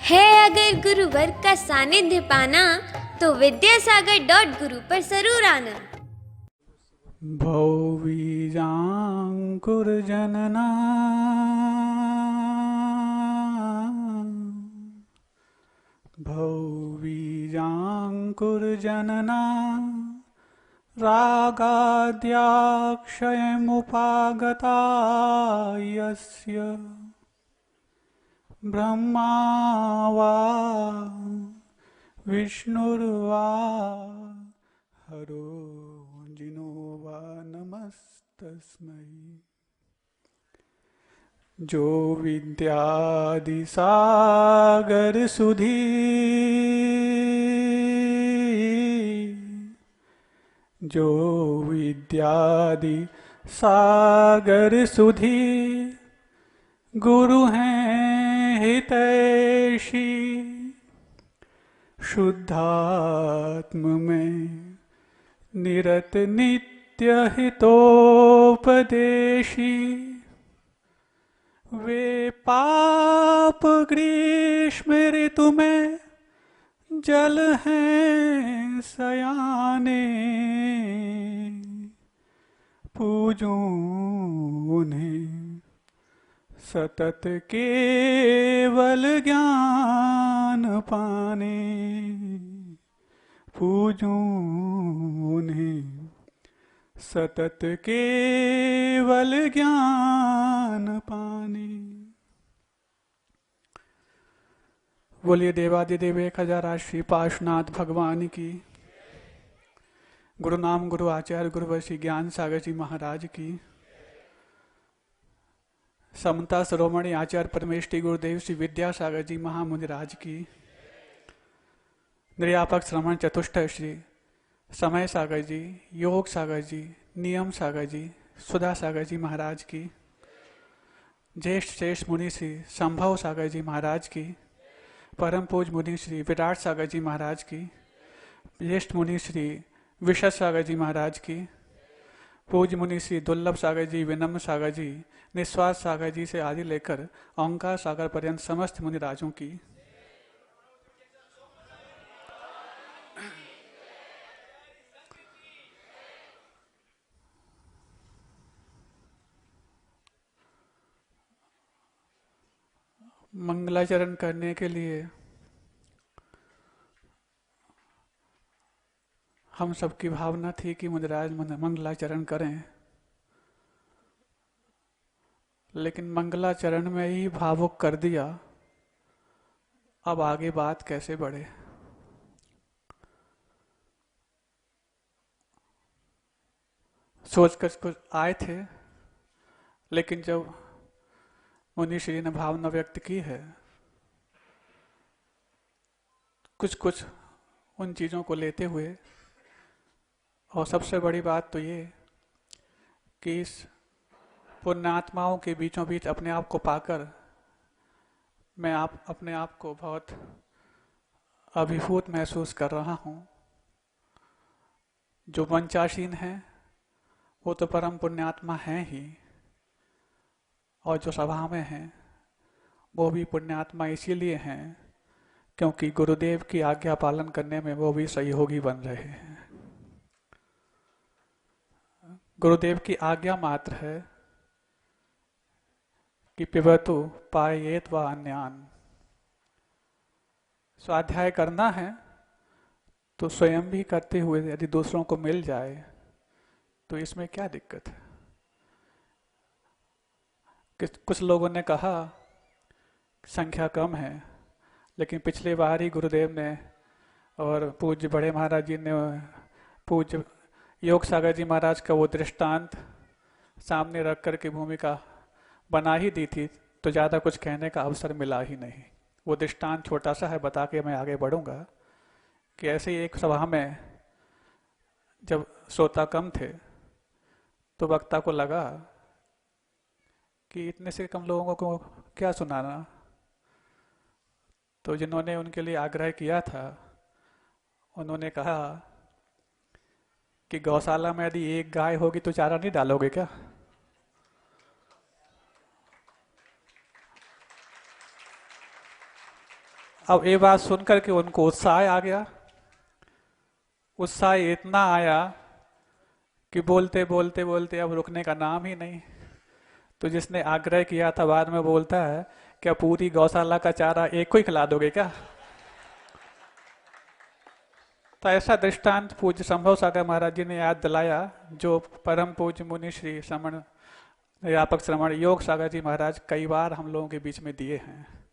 है अगर गुरुवर का सानिध्य पाना तो विद्यासागर.गुरु पर जरूर आना। भौवीजाङ्कुर्जनना भौवीजाङ्कुर्जनना रागाद्याक्षयमुपागता यस्य ब्रह्मा वा विष्णुर्वा हरो जिनो वा नमस्तस्मै। जो विद्यादि सागर सुधी जो विद्यादि सागर सुधी गुरु हैं हितैषी शुद्धात्म में निरत नित्य हितोपदेशी वे पाप ग्रीष्म ऋतु में जल हैं सयाने पूजूं उन्हें सतत केवल ज्ञान पाने पूजूं उन्हें सतत केवल ज्ञान पाने। बोलिए देवादिदेव 1000 श्री पाशुनाथ भगवान की। गुरु नाम गुरु आचार्य गुरुवशी ज्ञान सागर जी महाराज की। समता शिरोमणि आचार्य परमेष्टि गुरुदेव श्री विद्यासागर जी महामुनिराज की। निर्यापक श्रवण चतुष्ट श्री समय सागर जी, योग सागर जी, नियम सागर जी, सुधा सागर जी महाराज की। ज्येष्ठ श्रेष्ठ मुनि श्री संभव सागर जी महाराज की। परम पूज मुनि श्री विराट सागर जी महाराज की। ज्येष्ठ मुनि श्री विशद सागर जी महाराज की। पूज्य मुनि श्री दुर्लभ सागर जी, विनम्र सागर जी, निस्वार्थ सागर जी से आदि लेकर ओंकार सागर पर्यंत समस्त मुनि राजों की। मंगलाचरण करने के लिए हम सबकी भावना थी कि मुनिराज मंगलाचरण करें, लेकिन मंगलाचरण में ही भावुक कर दिया। अब आगे बात कैसे बढ़े। सोचकर कुछ आए थे, लेकिन जब मुनि श्री ने भावना व्यक्त की है, कुछ कुछ उन चीज़ों को लेते हुए, और सबसे बड़ी बात तो ये कि इस पुण्यात्माओं के बीचों बीच अपने आप को पाकर मैं अपने आप को बहुत अभिभूत महसूस कर रहा हूँ। जो मंचासीन हैं वो तो परम पुण्यात्मा हैं ही, और जो सभा में हैं वो भी पुण्यात्मा इसीलिए हैं क्योंकि गुरुदेव की आज्ञा पालन करने में वो भी सहयोगी बन रहे हैं। गुरुदेव की आज्ञा मात्र है कि पिबतु पायेत व अन्यान। स्वाध्याय करना है तो स्वयं भी करते हुए यदि दूसरों को मिल जाए तो इसमें क्या दिक्कत है। कुछ लोगों ने कहा संख्या कम है, लेकिन पिछले बार ही गुरुदेव ने और पूज्य बड़े महाराज जी ने पूज्य योग सागर जी महाराज का वो दृष्टांत सामने रख कर के भूमिका बना ही दी थी, तो ज़्यादा कुछ कहने का अवसर मिला ही नहीं। वो दृष्टांत छोटा सा है, बता के मैं आगे बढ़ूंगा कि ऐसे ही एक सभा में जब श्रोता कम थे तो वक्ता को लगा कि इतने से कम लोगों को क्या सुनाना। तो जिन्होंने उनके लिए आग्रह किया था उन्होंने कहा कि गौशाला में यदि एक गाय होगी तो चारा नहीं डालोगे क्या। अब ये बात सुनकर के उनको उत्साह आ गया। उत्साह इतना आया कि बोलते बोलते बोलते अब रुकने का नाम ही नहीं। तो जिसने आग्रह किया था बाद में बोलता है, क्या पूरी गौशाला का चारा एक को ही खिला दोगे क्या? तो ऐसा दृष्टांत पूज्य संभव सागर महाराज जी ने याद दिलाया, जो परम पूज्य मुनि श्री श्रमण व्यापक श्रमण योग सागर जी महाराज कई बार हम लोगों के बीच में दिए हैं।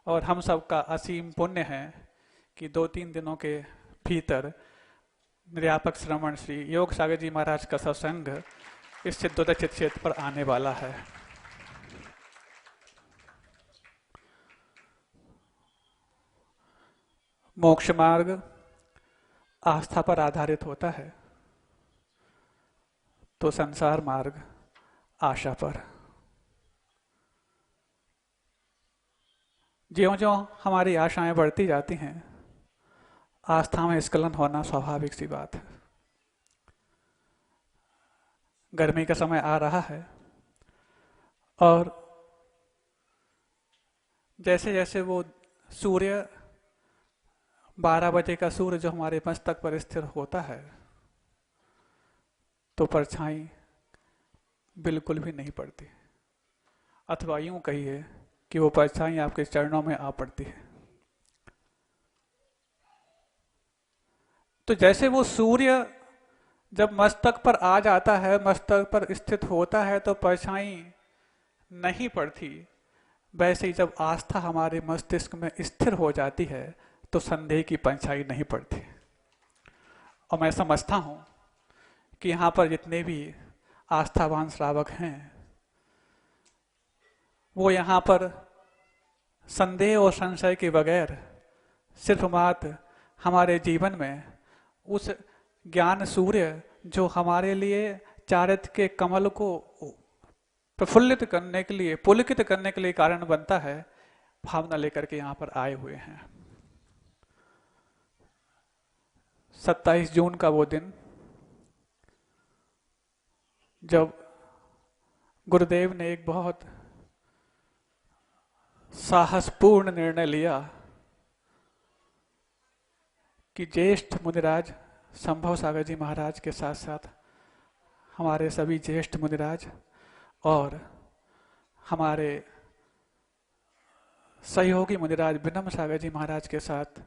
और हम सब का असीम पुण्य है कि 2-3 दिनों के भीतर व्यापक श्रमण श्री योग सागर जी महाराज का सत्संग इस सिद्धोदय क्षेत्र पर आने वाला है। मोक्ष मार्ग आस्था पर आधारित होता है, तो संसार मार्ग आशा पर। ज्यों-ज्यों हमारी आशाएं बढ़ती जाती हैं, आस्था में स्खलन होना स्वाभाविक सी बात है। गर्मी का समय आ रहा है और जैसे जैसे वो सूर्य 12 बजे का सूर्य जो हमारे मस्तक पर स्थिर होता है, तो परछाई बिल्कुल भी नहीं पड़ती, अथवा यूं कहिए कि वो परछाई आपके चरणों में आ पड़ती है। तो जैसे वो सूर्य जब मस्तक पर आ जाता है, मस्तक पर स्थित होता है, तो परछाई नहीं पड़ती, वैसे ही जब आस्था हमारे मस्तिष्क में स्थिर हो जाती है तो संदेह की परछाई नहीं पड़ती। और मैं समझता हूं कि यहाँ पर जितने भी आस्थावान श्रावक हैं, वो यहाँ पर संदेह और संशय के बगैर सिर्फ मात्र हमारे जीवन में उस ज्ञान सूर्य जो हमारे लिए चारित्र के कमल को प्रफुल्लित करने के लिए, पुलकित करने के लिए कारण बनता है, भावना लेकर के यहाँ पर आए हुए हैं। 27 जून का वो दिन जब गुरुदेव ने एक बहुत साहसपूर्ण निर्णय लिया कि ज्येष्ठ मुनिराज संभव सागर जी महाराज के साथ साथ हमारे सभी ज्येष्ठ मुनिराज और हमारे सहयोगी मुनिराज विनम्र सागर जी महाराज के साथ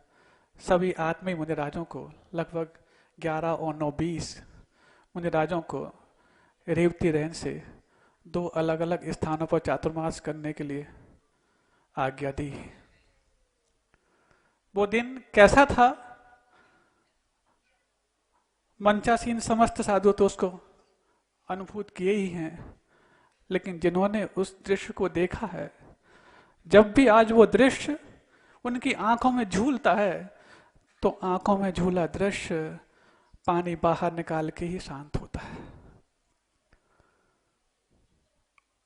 सभी आत्मीय मुनिराजों को, लगभग 11 और 9 20 मुनिराजों को रेवती रहन से 2 अलग अलग स्थानों पर चातुर्मास करने के लिए आज्ञा दी। वो दिन कैसा था, मंचासीन समस्त साधु तो उसको अनुभूत किए ही हैं, लेकिन जिन्होंने उस दृश्य को देखा है, जब भी आज वो दृश्य उनकी आंखों में झूलता है, तो आंखों में झूला दृश्य पानी बाहर निकाल के ही शांत होता है।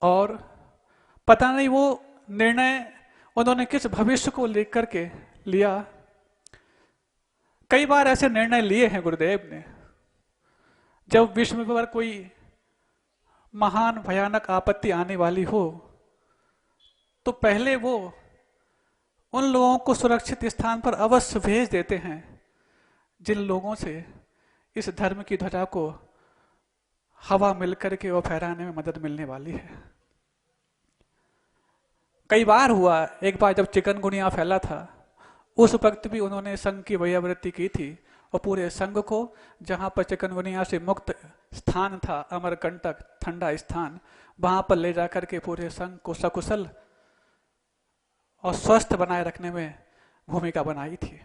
और पता नहीं वो निर्णय उन्होंने किस भविष्य को लेकर के लिया। कई बार ऐसे निर्णय लिए हैं गुरुदेव ने, जब विश्व पर कोई महान भयानक आपत्ति आने वाली हो, तो पहले वो उन लोगों को सुरक्षित स्थान पर अवश्य भेज देते हैं जिन लोगों से इस धर्म की ध्वजा को हवा मिलकर के वो फहराने में मदद मिलने वाली है। कई बार हुआ, एक बार जब चिकनगुनिया फैला था, उस वक्त भी उन्होंने संघ की वैयावृत्ति की थी और पूरे संघ को जहां पर चिकनगुनिया से मुक्त स्थान था, अमरकंटक ठंडा स्थान, वहां पर ले जाकर के पूरे संघ को सकुशल और स्वस्थ बनाए रखने में भूमिका बनाई थी।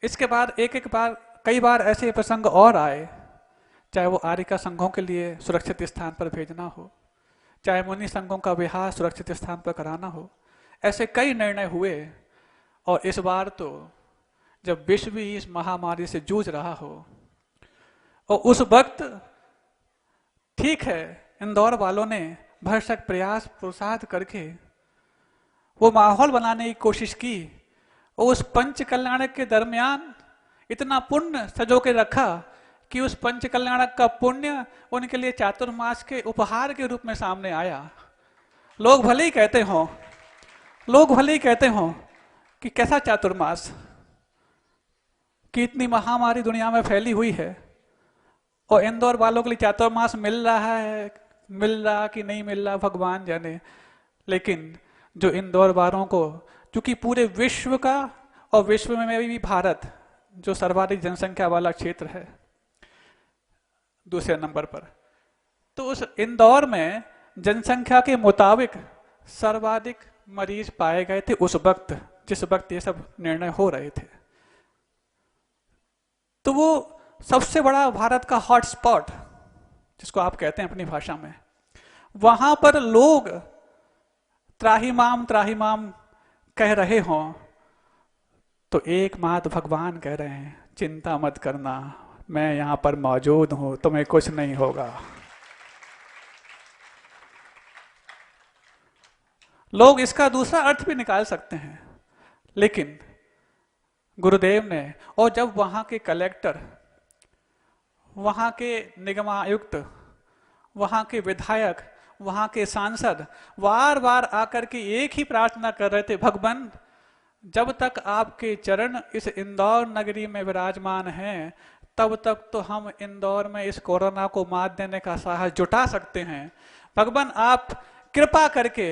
इसके बाद एक बार कई बार ऐसे प्रसंग और आए, चाहे वो आर्यिका संघों के लिए सुरक्षित स्थान पर भेजना हो, चाहे मुनि संघों का विहार सुरक्षित स्थान पर कराना हो, ऐसे कई निर्णय हुए। और इस बार तो जब विश्व भी इस महामारी से जूझ रहा हो, और उस वक्त ठीक है इंदौर वालों ने भरसक प्रयास पुरुषार्थ करके वो माहौल बनाने की कोशिश की, और उस पंच कल्याणक के दरमियान इतना पुण्य सजो के रखा कि उस पंच कल्याणक का पुण्य उनके लिए चातुर्मास के उपहार के रूप में सामने आया। लोग भले ही कहते हों, लोग भले ही कहते हों कि कैसा चातुर्मास, कि इतनी महामारी दुनिया में फैली हुई है और इंदौर वालों के लिए चातुर्मास मिल रहा है, मिल रहा कि नहीं मिल रहा भगवान जाने। लेकिन जो इंदौर वालों को, क्योंकि पूरे विश्व का और विश्व में भी भारत जो सर्वाधिक जनसंख्या वाला क्षेत्र है दूसरे नंबर पर, तो उस इंदौर में जनसंख्या के मुताबिक सर्वाधिक मरीज पाए गए थे उस वक्त, जिस वक्त ये सब निर्णय हो रहे थे। तो वो सबसे बड़ा भारत का हॉटस्पॉट जिसको आप कहते हैं अपनी भाषा में, वहां पर लोग त्राहिमाम त्राहिमाम कह रहे हों तो एकमात्र भगवान कह रहे हैं चिंता मत करना, मैं यहां पर मौजूद हूं, तुम्हें कुछ नहीं होगा। लोग इसका दूसरा अर्थ भी निकाल सकते हैं, लेकिन गुरुदेव ने, और जब वहां के कलेक्टर, वहां के निगमायुक्त, वहां के विधायक, वहां के सांसद बार बार आकर के एक ही प्रार्थना कर रहे थे, भगवान जब तक आपके चरण इस इंदौर नगरी में विराजमान हैं तब तक तो हम इंदौर में इस कोरोना को मात देने का साहस जुटा सकते हैं। भगवान आप कृपा करके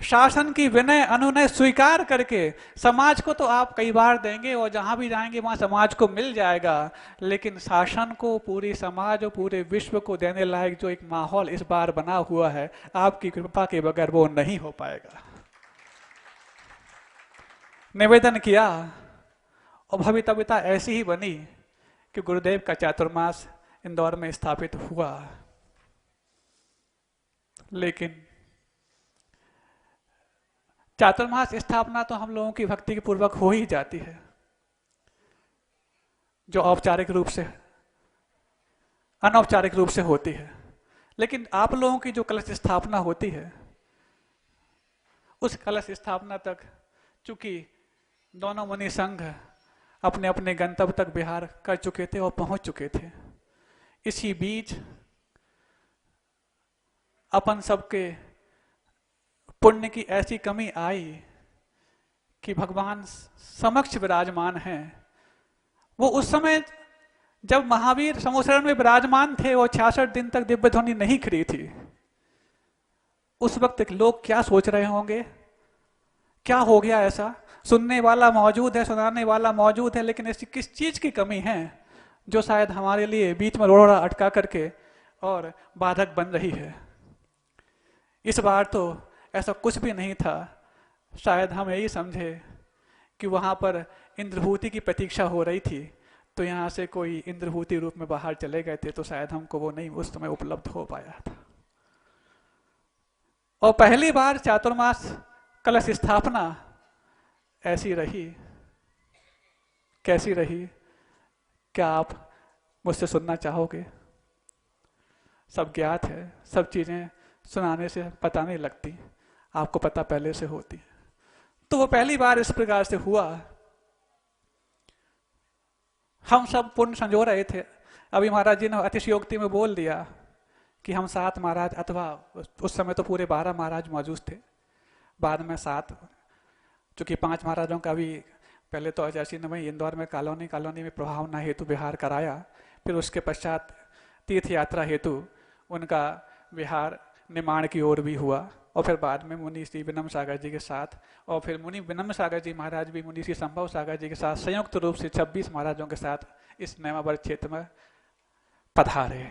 शासन की विनय अनुनय स्वीकार करके, समाज को तो आप कई बार देंगे और जहां भी जाएंगे वहां समाज को मिल जाएगा, लेकिन शासन को, पूरी समाज और पूरे विश्व को देने लायक जो एक माहौल इस बार बना हुआ है, आपकी कृपा के बगैर वो नहीं हो पाएगा। निवेदन किया और भवितव्यता ऐसी ही बनी कि गुरुदेव का चातुर्मास इंदौर में स्थापित हुआ। लेकिन चातुर्मास स्थापना तो हम लोगों की भक्ति के पूर्वक हो ही जाती है, जो औपचारिक रूप से, अनौपचारिक रूप से होती है। लेकिन आप लोगों की जो कलश स्थापना होती है, उस कलश स्थापना तक चूंकि दोनों मुनि संघ अपने अपने गंतव्य तक विहार कर चुके थे और पहुंच चुके थे, इसी बीच अपन सबके पुण्य की ऐसी कमी आई कि भगवान समक्ष विराजमान हैं। वो उस समय जब महावीर समोसरण में विराजमान थे, वो 66 दिन तक दिव्य ध्वनि नहीं खड़ी थी। उस वक्त लोग क्या सोच रहे होंगे, क्या हो गया ऐसा, सुनने वाला मौजूद है, सुनाने वाला मौजूद है, लेकिन ऐसी किस चीज की कमी है जो शायद हमारे लिए बीच में रोड़ा अटका करके और बाधक बन रही है। इस बार तो ऐसा कुछ भी नहीं था। शायद हम यही समझे कि वहां पर इंद्रभूति की प्रतीक्षा हो रही थी, तो यहाँ से कोई इंद्रभूति रूप में बाहर चले गए थे, तो शायद हमको वो नहीं उस समय उपलब्ध हो पाया था। और पहली बार चातुर्मास कलश स्थापना ऐसी रही। कैसी रही, क्या आप मुझसे सुनना चाहोगे? सब ज्ञात है, सब चीजें सुनाने से पता नहीं लगती, आपको पता पहले से होती। तो वो पहली बार इस प्रकार से हुआ। हम सब पुण्य संजो रहे थे। अभी महाराज जी ने अतिशयोक्ति में बोल दिया कि हम 7 महाराज, अथवा उस समय तो पूरे 12 महाराज मौजूद थे, बाद में 7, चूंकि 5 महाराजों का भी पहले तो अजय ने वही इंदौर में कॉलोनी में प्रभावना हेतु विहार कराया, फिर उसके पश्चात तीर्थ यात्रा हेतु उनका विहार निर्माण की ओर भी हुआ, और फिर बाद में मुनि श्री विनम्र सागर जी के साथ, और फिर मुनि विनम्र सागर जी महाराज भी मुनि श्री संभव सागर जी के साथ संयुक्त रूप से 26 महाराजों के साथ इस नैमावर क्षेत्र में पधारे।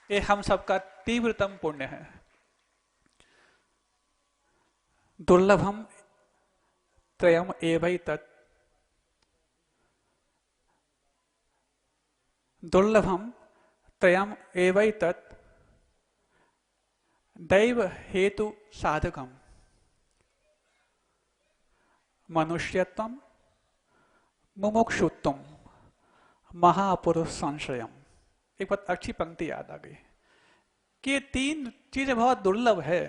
ये हम सबका तीव्रतम पुण्य है। दुर्लभम त्रयम एवैतत्, दुर्लभम त्रयम एवैतत् दैव हेतु साधकम मनुष्यत्वम मुमुक्षुत्वम महापुरुष संशयम। एक बात अच्छी पंक्ति याद आ गई कि ये 3 चीजें बहुत दुर्लभ है,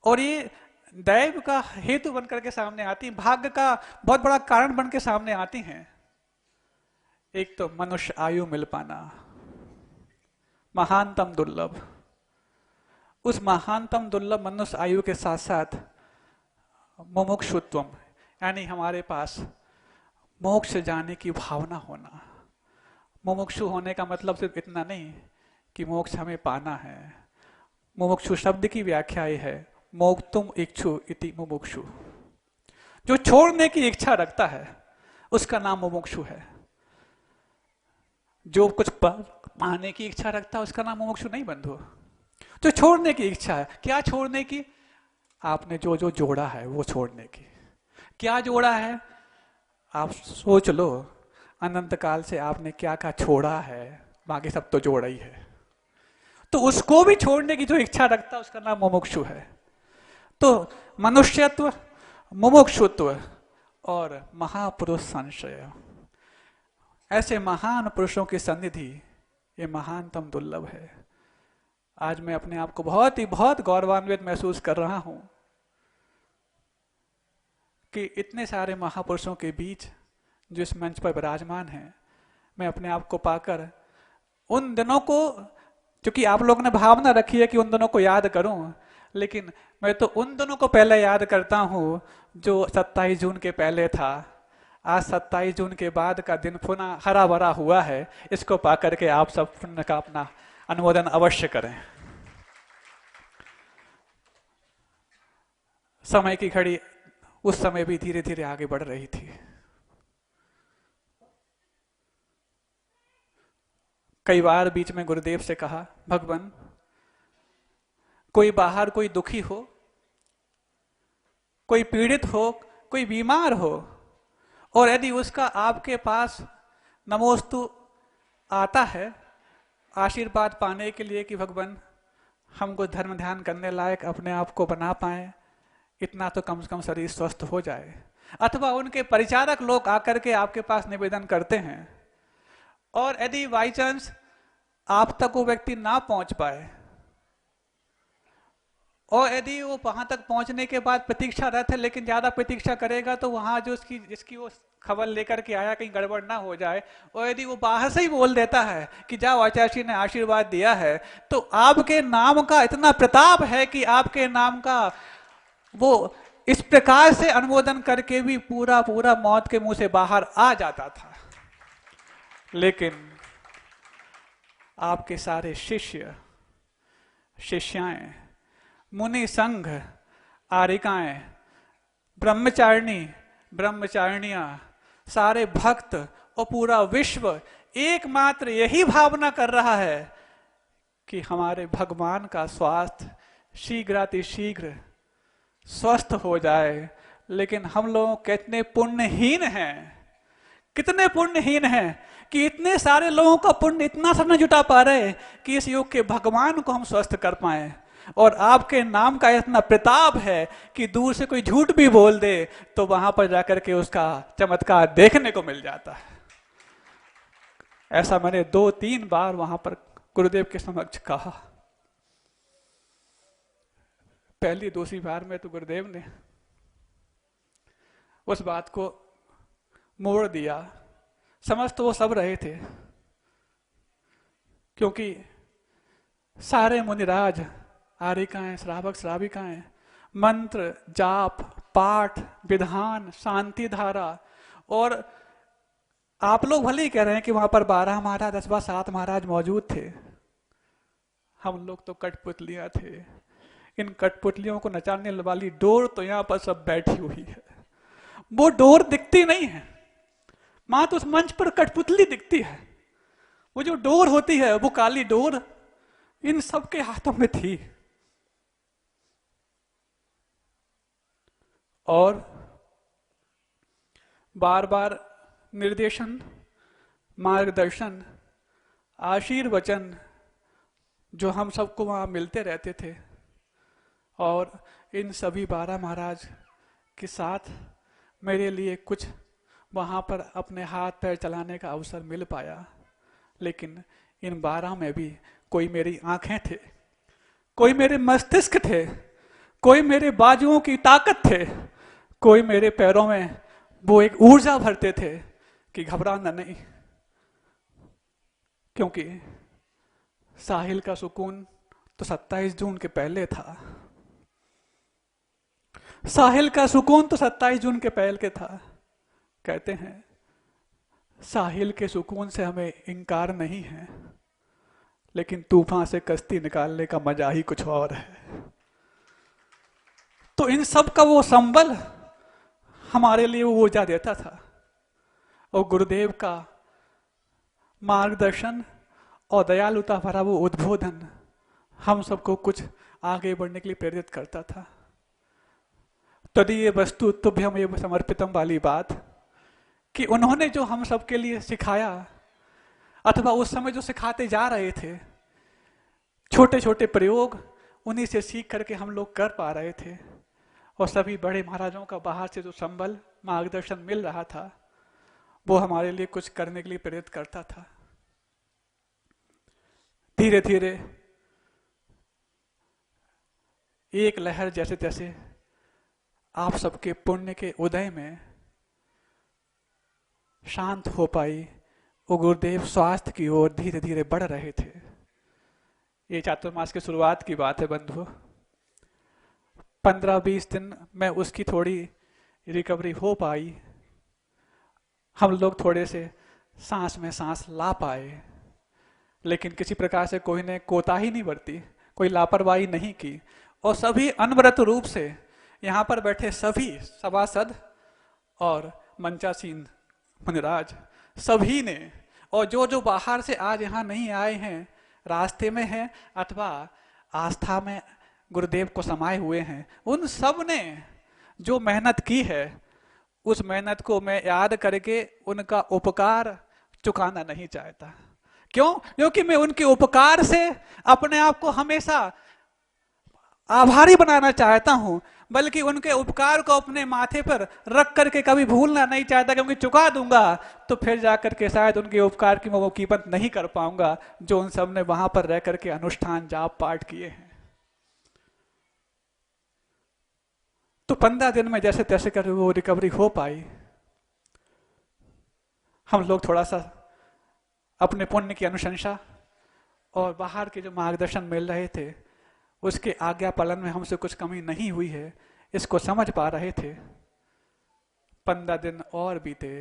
और ये दैव का हेतु बनकर के सामने आती, भाग्य का बहुत बड़ा कारण बन के सामने आती हैं। एक तो मनुष्य आयु मिल पाना, महानतम दुर्लभ। उस महानतम दुर्लभ मनुष्य आयु के साथ साथ मुमुक्षुत्वम, यानी हमारे पास मोक्ष जाने की भावना होना। मुमुक्षु होने का मतलब सिर्फ इतना नहीं कि मोक्ष हमें पाना है। मुमुक्षु शब्द की व्याख्या ये है, मोक्तुम इच्छु इति मुमुक्षु। जो छोड़ने की इच्छा रखता है उसका नाम मुमुक्षु है। जो कुछ पाने की इच्छा रखता है उसका नाम मुमुक्षु नहीं बंधु। जो छोड़ने की इच्छा है, क्या छोड़ने की? आपने जो जो जोड़ा है वो छोड़ने की। क्या जोड़ा है? आप सोच लो, अनंत काल से आपने क्या क्या छोड़ा है, बाकी सब तो जोड़ा ही है। तो उसको भी छोड़ने की जो इच्छा रखता है उसका नाम मुमुक्षु है। तो मनुष्यत्व, मुमुक्षुत्व और महापुरुष संशय, ऐसे महान पुरुषों की सन्निधि ये महानतम दुर्लभ है। आज मैं अपने आप को बहुत गौरवान्वित महसूस कर रहा हूं कि इतने सारे महापुरुषों के बीच जो इस मंच पर विराजमान हैं, मैं अपने आप को पाकर उन दिनों को, क्योंकि आप लोगों ने भावना रखी है कि उन दिनों को याद करूं, लेकिन मैं तो उन दिनों को पहले याद करता हूं जो 27 जून के पहले था। आज 27 जून के बाद का दिन पुनः हरा भरा हुआ है। इसको पाकर के आप सब पुण्य का अपना अनुमोदन अवश्य करें। समय की घड़ी उस समय भी धीरे धीरे आगे बढ़ रही थी। कई बार बीच में गुरुदेव से कहा, भगवान कोई बाहर कोई दुखी हो, कोई पीड़ित हो, कोई बीमार हो, और यदि उसका आपके पास नमोस्तु आता है आशीर्वाद पाने के लिए कि भगवान हमको धर्म ध्यान करने लायक अपने आप को बना पाए, इतना तो कम से कम शरीर स्वस्थ हो जाए, अथवा उनके परिचारक लोग आकर के आपके पास निवेदन करते हैं, और यदि बाई चांस आप तक वो व्यक्ति ना पहुंच पाए, और यदि वो वहां तक पहुंचने के बाद प्रतीक्षारत है लेकिन ज्यादा प्रतीक्षा करेगा तो वहां जो जिसकी वो खबर लेकर के आया कहीं गड़बड़ ना हो जाए, और यदि वो बाहर से ही बोल देता है कि जाओ आचार्य ने आशीर्वाद दिया है, तो आपके नाम का इतना प्रताप है कि आपके नाम का वो इस प्रकार से अनुमोदन करके भी पूरा पूरा मौत के मुंह से बाहर आ जाता था। लेकिन आपके सारे शिष्य शिष्याएं, मुनि संघ, आरिकाएं, ब्रह्मचारिणी ब्रह्मचारिणियां, सारे भक्त और पूरा विश्व एकमात्र यही भावना कर रहा है कि हमारे भगवान का स्वास्थ्य शीघ्रातिशीघ्र स्वस्थ हो जाए। लेकिन हम लोग कितने पुण्यहीन हैं, कितने पुण्यहीन हैं कि इतने सारे लोगों का पुण्य इतना सा न जुटा पा रहे कि इस युग के भगवान को हम स्वस्थ कर पाए। और आपके नाम का इतना प्रताप है कि दूर से कोई झूठ भी बोल दे तो वहां पर जाकर के उसका चमत्कार देखने को मिल जाता है। ऐसा मैंने 2-3 बार वहां पर गुरुदेव के समक्ष कहा। पहली दूसरी बार में तो गुरुदेव ने उस बात को मोड़ दिया। समझ तो वो सब रहे थे, क्योंकि सारे मुनिराज, आरिकाएं, श्रावक श्राविकाएं मंत्र जाप पाठ विधान शांति धारा, और आप लोग भले ही कह रहे हैं कि वहां पर 12 महाराज 10-7 महाराज मौजूद थे, हम लोग तो कठपुतलियां थे। इन कठपुतलियों को नचाने वाली डोर तो यहाँ पर सब बैठी हुई है, वो डोर दिखती नहीं है, मां तो उस मंच पर कठपुतली दिखती है। वो जो डोर होती है, वो काली डोर इन सबके हाथों में थी। और बार बार निर्देशन, मार्गदर्शन, आशीर्वचन जो हम सबको वहां मिलते रहते थे, और इन सभी 12 महाराज के साथ मेरे लिए कुछ वहां पर अपने हाथ पैर चलाने का अवसर मिल पाया। लेकिन इन 12 में भी कोई मेरी आंखें थे, कोई मेरे मस्तिष्क थे, कोई मेरे बाजुओं की ताकत थे, कोई मेरे पैरों में वो एक ऊर्जा भरते थे कि घबराना नहीं। क्योंकि साहिल का सुकून तो 27 जून के पहले था। साहिल का सुकून तो 27 जून के पहल के था। कहते हैं साहिल के सुकून से हमें इनकार नहीं है, लेकिन तूफान से कश्ती निकालने का मजा ही कुछ और है। तो इन सब का वो संबल हमारे लिए वो ऊर्जा देता था, और गुरुदेव का मार्गदर्शन और दयालुता भरा वो उद्बोधन हम सबको कुछ आगे बढ़ने के लिए प्रेरित करता था। तदीय वस्तु तुभ्यम एव समर्पितम वाली बात कि उन्होंने जो हम सबके लिए सिखाया, अथवा उस समय जो सिखाते जा रहे थे, छोटे छोटे प्रयोग उन्हीं से सीख करके हम लोग कर पा रहे थे, और सभी बड़े महाराजों का बाहर से जो संबल मार्गदर्शन मिल रहा था वो हमारे लिए कुछ करने के लिए प्रेरित करता था। धीरे धीरे एक लहर जैसे तैसे आप सबके पुण्य के उदय में शांत हो पाई, वो गुरुदेव स्वास्थ्य की ओर धीरे धीरे बढ़ रहे थे। ये चातुर्मास की शुरुआत की बात है बंधु। 15-20 दिन में उसकी थोड़ी रिकवरी हो पाई। हम लोग थोड़े से सांस में सांस ला पाए, लेकिन किसी प्रकार से कोई ने कोताही नहीं बरती, कोई लापरवाही नहीं की, और सभी अनवरत रूप से यहाँ पर बैठे सभी सभासद और मंचासीन मुनिराज सभी ने, और जो जो बाहर से आज यहाँ नहीं आए हैं, रास्ते में हैं अथवा आस्था में गुरुदेव को समाये हुए हैं, उन सब ने जो मेहनत की है उस मेहनत को मैं याद करके उनका उपकार चुकाना नहीं चाहता। क्यों? क्योंकि मैं उनके उपकार से अपने आप को हमेशा आभारी बनाना चाहता हूं, बल्कि उनके उपकार को अपने माथे पर रख करके कभी भूलना नहीं चाहता, क्योंकि चुका दूंगा तो फिर जाकर के शायद उनके उपकार की मैं कीमत नहीं कर पाऊंगा जो उन सब ने वहां पर रह करके अनुष्ठान जाप पाठ किए हैं। तो 15 दिन में जैसे तैसे कर वो रिकवरी हो पाई। हम लोग थोड़ा सा अपने पुण्य की अनुशंसा और बाहर के जो मार्गदर्शन मिल रहे थे उसके आज्ञा पालन में हमसे कुछ कमी नहीं हुई है, इसको समझ पा रहे थे। 15 दिन और बीते,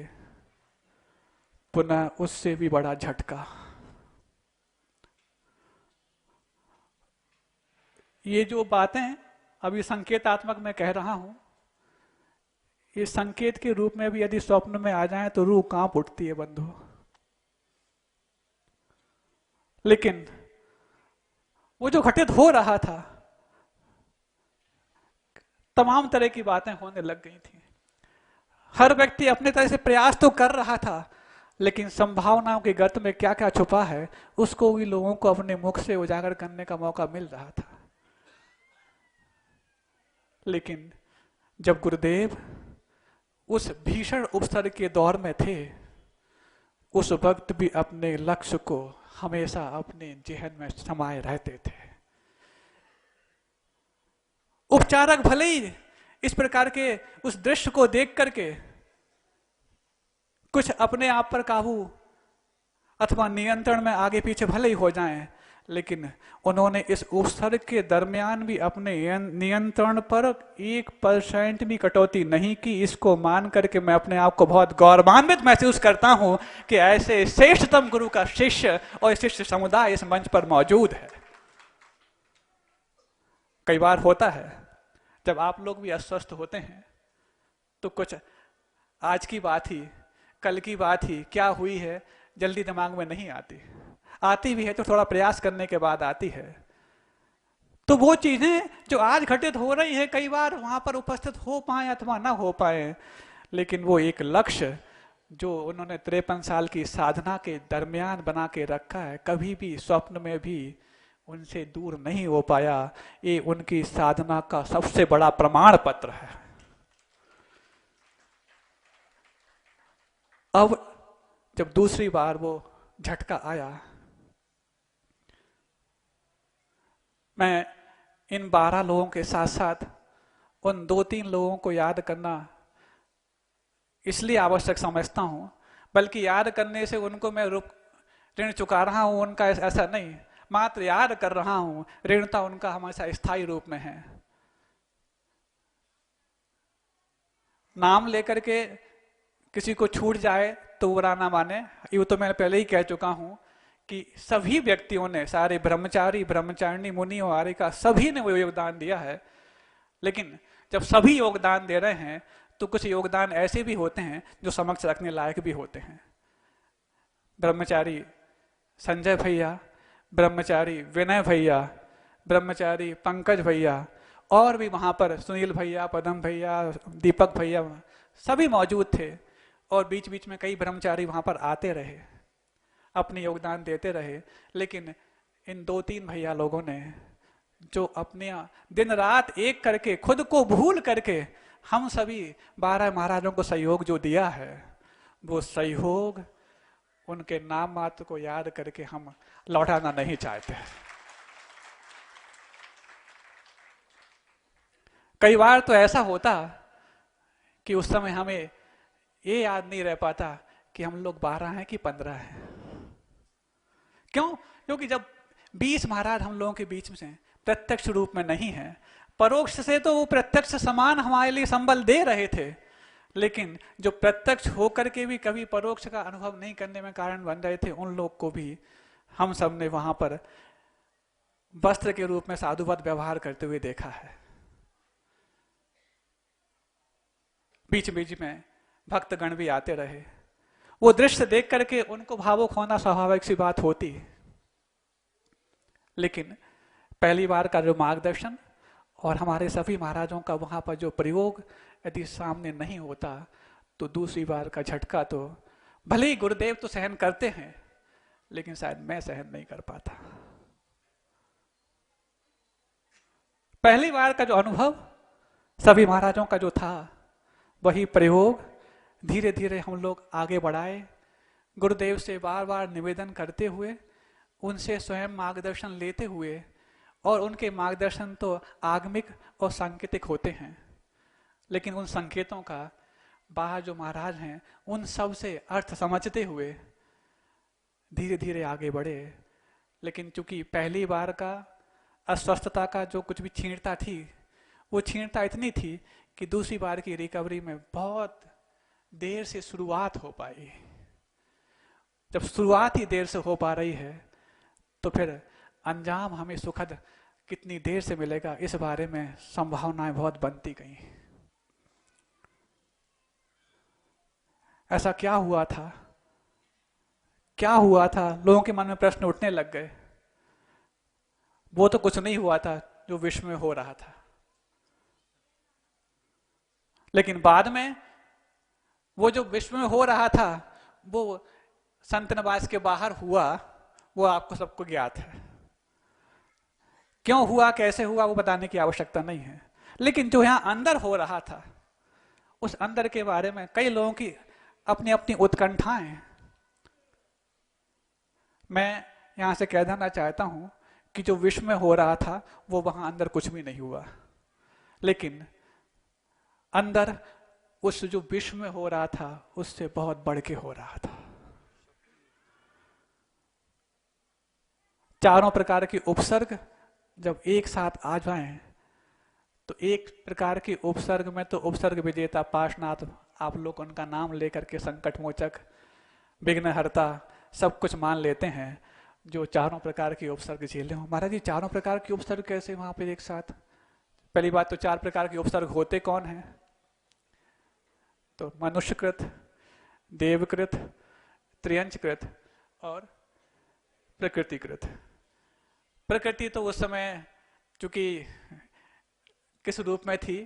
पुनः उससे भी बड़ा झटका। ये जो बातें अभी संकेतात्मक मैं कह रहा हूं, ये संकेत के रूप में भी यदि स्वप्न में आ जाए तो रूह कांप उठती है बंधु। लेकिन वो जो घटित हो रहा था, तमाम तरह की बातें होने लग गई थी। हर व्यक्ति अपने तरह से प्रयास तो कर रहा था, लेकिन संभावनाओं के गर्त में क्या क्या छुपा है उसको भी लोगों को अपने मुख से उजागर करने का मौका मिल रहा था। लेकिन जब गुरुदेव उस भीषण उपसर्ग के दौर में थे, उस वक्त भी अपने लक्ष्य को हमेशा अपने जेहन में समाये रहते थे। उपचारक भले ही इस प्रकार के उस दृश्य को देख करके कुछ अपने आप पर काबू अथवा नियंत्रण में आगे पीछे भले ही हो जाएं, लेकिन उन्होंने इस उपसर्ग के दरमियान भी अपने नियंत्रण पर 1% भी कटौती नहीं की। इसको मान करके मैं अपने आप को बहुत गौरवान्वित महसूस करता हूं कि ऐसे श्रेष्ठतम गुरु का शिष्य और शिष्य समुदाय इस मंच पर मौजूद है। कई बार होता है जब आप लोग भी अस्वस्थ होते हैं तो कुछ आज की बात ही, कल की बात ही क्या हुई है जल्दी दिमाग में नहीं आती, आती भी है तो थोड़ा प्रयास करने के बाद आती है। तो वो चीजें जो आज घटित हो रही है कई बार वहां पर उपस्थित हो पाए अथवा ना हो पाए, लेकिन वो एक लक्ष्य जो उन्होंने 53 साल की साधना के दरमियान बना के रखा है, कभी भी स्वप्न में भी उनसे दूर नहीं हो पाया। ये उनकी साधना का सबसे बड़ा प्रमाण पत्र है। अब जब दूसरी बार वो झटका आया, मैं इन 12 लोगों के साथ साथ उन 2-3 लोगों को याद करना इसलिए आवश्यक समझता हूं, बल्कि याद करने से उनको मैं ऋण चुका रहा हूं उनका, ऐसा नहीं, मात्र याद कर रहा हूं। ऋणता उनका हमेशा स्थायी रूप में है। नाम लेकर के किसी को छूट जाए तो बुरा ना माने। ये तो मैं पहले ही कह चुका हूं कि सभी व्यक्तियों ने, सारे ब्रह्मचारी, ब्रह्मचारिणी, मुनि और आर्यिका, सभी ने वो योगदान दिया है। लेकिन जब सभी योगदान दे रहे हैं तो कुछ योगदान ऐसे भी होते हैं जो समक्ष रखने लायक भी होते हैं। ब्रह्मचारी संजय भैया, ब्रह्मचारी विनय भैया, ब्रह्मचारी पंकज भैया, और भी वहां पर सुनील भैया, पदम भैया, दीपक भैया, सभी मौजूद थे। और बीच बीच में कई ब्रह्मचारी वहां पर आते रहे, अपने योगदान देते रहे। लेकिन इन 2-3 भैया लोगों ने जो अपने दिन रात एक करके, खुद को भूल करके हम सभी 12 महाराजों को सहयोग जो दिया है, वो सहयोग उनके नाम मात्र को याद करके हम लौटाना नहीं चाहते। कई बार तो ऐसा होता कि उस समय हमें ये याद नहीं रह पाता कि हम लोग 12 हैं कि 15 हैं। क्यों? क्योंकि जब 20 महाराज हम लोगों के बीच में प्रत्यक्ष रूप में नहीं है, परोक्ष से तो वो प्रत्यक्ष समान हमारे लिए संबल दे रहे थे, लेकिन जो प्रत्यक्ष होकर के भी कभी परोक्ष का अनुभव नहीं करने में कारण बन रहे थे, उन लोग को भी हम सब ने वहां पर वस्त्र के रूप में साधुवत व्यवहार करते हुए देखा है। बीच बीच में भक्तगण भी आते रहे। वो दृश्य देख करके उनको भावुक होना स्वाभाविक सी बात होती, लेकिन पहली बार का जो मार्गदर्शन और हमारे सभी महाराजों का वहां पर जो प्रयोग यदि सामने नहीं होता तो दूसरी बार का झटका तो भले ही गुरुदेव तो सहन करते हैं, लेकिन शायद मैं सहन नहीं कर पाता। पहली बार का जो अनुभव सभी महाराजों का जो था, वही प्रयोग धीरे धीरे हम लोग आगे बढ़ाए, गुरुदेव से बार बार निवेदन करते हुए, उनसे स्वयं मार्गदर्शन लेते हुए। और उनके मार्गदर्शन तो आगमिक और सांकेतिक होते हैं, लेकिन उन संकेतों का बाहर जो महाराज हैं उन सब से अर्थ समझते हुए धीरे धीरे आगे बढ़े। लेकिन चूंकि पहली बार का अस्वस्थता का जो कुछ भी क्षीणता थी, वो क्षीणता इतनी थी कि दूसरी बार की रिकवरी में बहुत देर से शुरुआत हो पाई। जब शुरुआत ही देर से हो पा रही है तो फिर अंजाम हमें सुखद कितनी देर से मिलेगा, इस बारे में संभावनाएं बहुत बनती गई। ऐसा क्या हुआ था, क्या हुआ था? लोगों के मन में प्रश्न उठने लग गए। वो तो कुछ नहीं हुआ था जो विश्व में हो रहा था, लेकिन बाद में वो जो विश्व में हो रहा था वो संतनवास के बाहर हुआ, वो आपको सबको ज्ञात है। क्यों हुआ, कैसे हुआ, वो बताने की आवश्यकता नहीं है। लेकिन जो यहां अंदर हो रहा था, उस अंदर के बारे में कई लोगों की अपनी अपनी उत्कंठाएं। मैं यहां से कह देना चाहता हूं कि जो विश्व में हो रहा था वो वहां अंदर कुछ भी नहीं हुआ, लेकिन अंदर उस जो विश्व में हो रहा था उससे बहुत बढ़ के हो रहा था। चारों प्रकार के उपसर्ग जब एक साथ आ जाएं तो एक प्रकार के उपसर्ग में तो उपसर्ग विजेता पाशनाथ, आप लोग उनका नाम लेकर के संकट मोचक, विघ्नहर्ता सब कुछ मान लेते हैं, जो चारों प्रकार के उपसर्ग झेले हो। महाराज जी, चारों प्रकार के उपसर्ग कैसे वहां पर एक साथ? पहली बात तो 4 प्रकार के उपसर्ग होते कौन हैं? तो मनुष्यकृत, देवकृत, त्रियंचकृत और प्रकृतिकृत। प्रकृति तो उस समय चूंकि किस रूप में थी,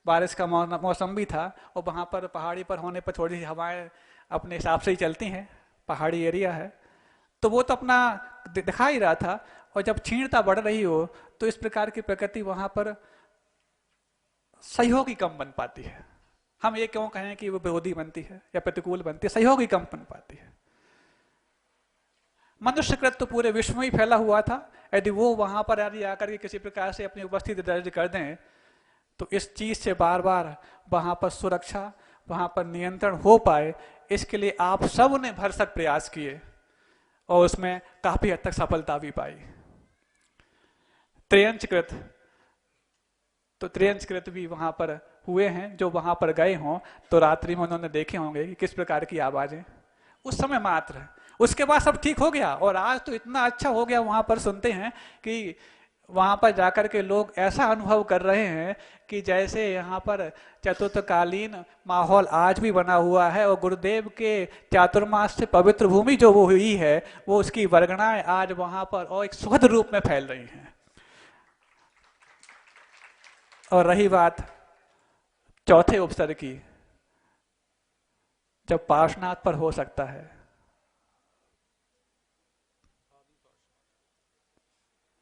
बारिश का मौसम भी था, और वहां पर पहाड़ी पर होने पर थोड़ी सी हवाएं अपने हिसाब से ही चलती हैं, पहाड़ी एरिया है, तो वो तो अपना दिखा ही रहा था। और जब क्षीणता बढ़ रही हो तो इस प्रकार की प्रकृति वहां पर सहयोगी कम बन पाती है। हम ये क्यों कहें कि वो विरोधी बनती है या प्रतिकूल बनती है, सहयोगी कम बन पाती है। मनुष्यकृत तो पूरे विश्व में ही फैला हुआ था, यदि वो वहां पर यदि आकर के किसी प्रकार से अपनी उपस्थिति दर्ज कर दें तो इस चीज से बार बार वहां पर सुरक्षा, वहां पर नियंत्रण हो पाए, इसके लिए आप सब ने भरसक प्रयास किए और उसमें काफी हद तक सफलता भी पाई। त्रियंचकृत, तो त्रियंचकृत भी वहां पर हुए हैं जो वहां पर गए हों तो रात्रि में उन्होंने देखे होंगे कि किस प्रकार की आवाजें, उस समय मात्र। उसके बाद सब ठीक हो गया और आज तो इतना अच्छा हो गया, वहां पर सुनते हैं कि वहां पर जाकर के लोग ऐसा अनुभव कर रहे हैं कि जैसे यहाँ पर चतुर्थकालीन माहौल आज भी बना हुआ है और गुरुदेव के चातुर्मास से पवित्र भूमि जो वो हुई है वो उसकी वर्गणाएं आज वहां पर और एक सुखद रूप में फैल रही हैं। और रही बात चौथे उपसर्ग की, जब पार्श्वनाथ पर हो सकता है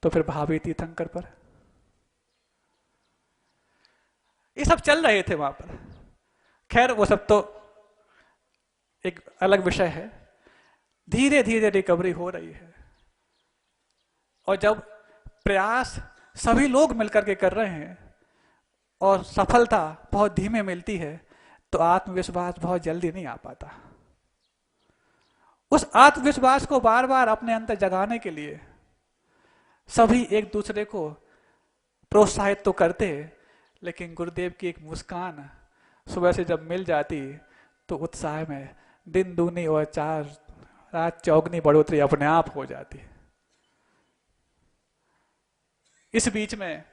तो फिर भावी तीर्थंकर पर। ये सब चल रहे थे वहां पर। खैर वो सब तो एक अलग विषय है। धीरे धीरे रिकवरी हो रही है और जब प्रयास सभी लोग मिलकर के कर रहे हैं और सफलता बहुत धीमे मिलती है तो आत्मविश्वास बहुत जल्दी नहीं आ पाता। उस आत्मविश्वास को बार बार अपने अंदर जगाने के लिए सभी एक दूसरे को प्रोत्साहित तो करते, लेकिन गुरुदेव की एक मुस्कान सुबह से जब मिल जाती तो उत्साह में दिन दूनी और चार रात चौगनी बढ़ोतरी अपने आप हो जाती। इस बीच में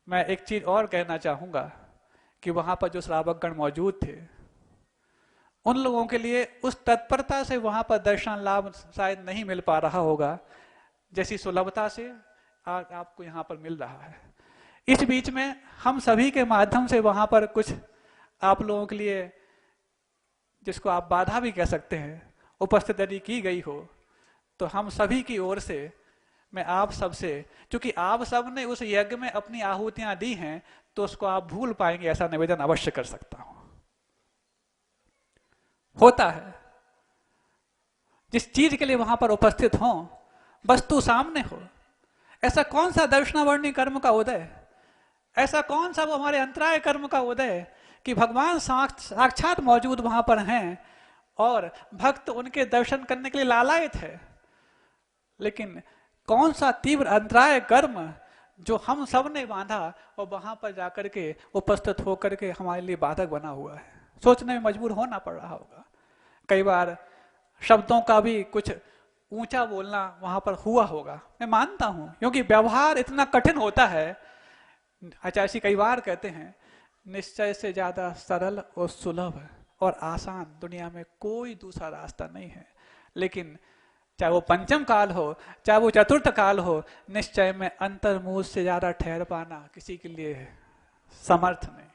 मैं एक चीज और कहना चाहूंगा कि वहां पर जो श्रावकगण मौजूद थे उन लोगों के लिए उस तत्परता से वहां पर दर्शन लाभ शायद नहीं मिल पा रहा होगा जैसी सुलभता से आज आपको यहाँ पर मिल रहा है। इस बीच में हम सभी के माध्यम से वहां पर कुछ आप लोगों के लिए, जिसको आप बाधा भी कह सकते हैं, उपस्थिति की गई हो, तो हम सभी की ओर से मैं आप सबसे, क्योंकि आप सब ने उस यज्ञ में अपनी आहुतियां दी हैं तो उसको आप भूल पाएंगे ऐसा निवेदन अवश्य कर सकता हूं। होता है जिस चीज के लिए वहां पर उपस्थित हो वस्तु सामने हो, ऐसा कौन सा दर्शनावर्णी कर्म का उदय, ऐसा कौन सा वो हमारे अंतराय कर्म का उदय कि भगवान साक्षात मौजूद वहां पर हैं और भक्त उनके दर्शन करने के लिए लालायित है, लेकिन कौन सा तीव्र अंतराय कर्म जो हम सब ने बांधा और वहां पर जाकर के उपस्थित होकर के हमारे लिए बाधक बना हुआ है। सोचने में मजबूर होना पड़ रहा होगा। कई बार शब्दों का भी कुछ ऊंचा बोलना वहां पर हुआ होगा, मैं मानता हूं, क्योंकि व्यवहार इतना कठिन होता है। आचार्य कई बार कहते हैं निश्चय से ज्यादा सरल और सुलभ और आसान दुनिया में कोई दूसरा रास्ता नहीं है। लेकिन चाहे वो पंचम काल हो चाहे वो चतुर्थ काल हो, निश्चय में अंतर्मुख से ज्यादा ठहर पाना किसी के लिए समर्थ नहीं।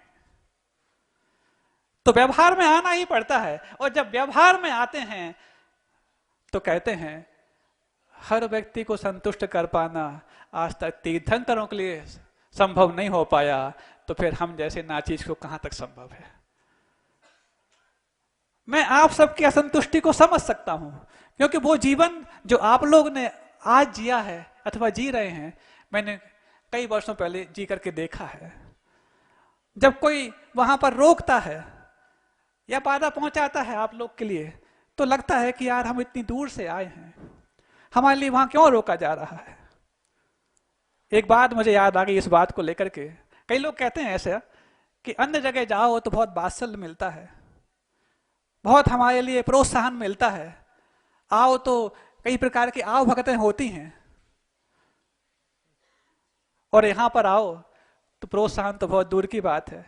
तो व्यवहार में आना ही पड़ता है और जब व्यवहार में आते हैं तो कहते हैं हर व्यक्ति को संतुष्ट कर पाना आज तक तीर्थंकरों के लिए संभव नहीं हो पाया, तो फिर हम जैसे नाचीज को कहां तक संभव है। मैं आप सबकी असंतुष्टि को समझ सकता हूं, क्योंकि वो जीवन जो आप लोग ने आज जिया है अथवा जी रहे हैं, मैंने कई वर्षों पहले जी करके देखा है। जब कोई वहां पर रोकता है या बाधा पहुंचाता है आप लोग के लिए, तो लगता है कि यार हम इतनी दूर से आए हैं, हमारे लिए वहां क्यों रोका जा रहा है। एक बात मुझे याद आ गई इस बात को लेकर के। कई लोग कहते हैं ऐसे कि अन्य जगह जाओ तो बहुत वात्सल्य मिलता है, बहुत हमारे लिए प्रोत्साहन मिलता है, आओ तो कई प्रकार की आव भगतें होती हैं, और यहां पर आओ तो प्रोत्साहन तो बहुत दूर की बात है,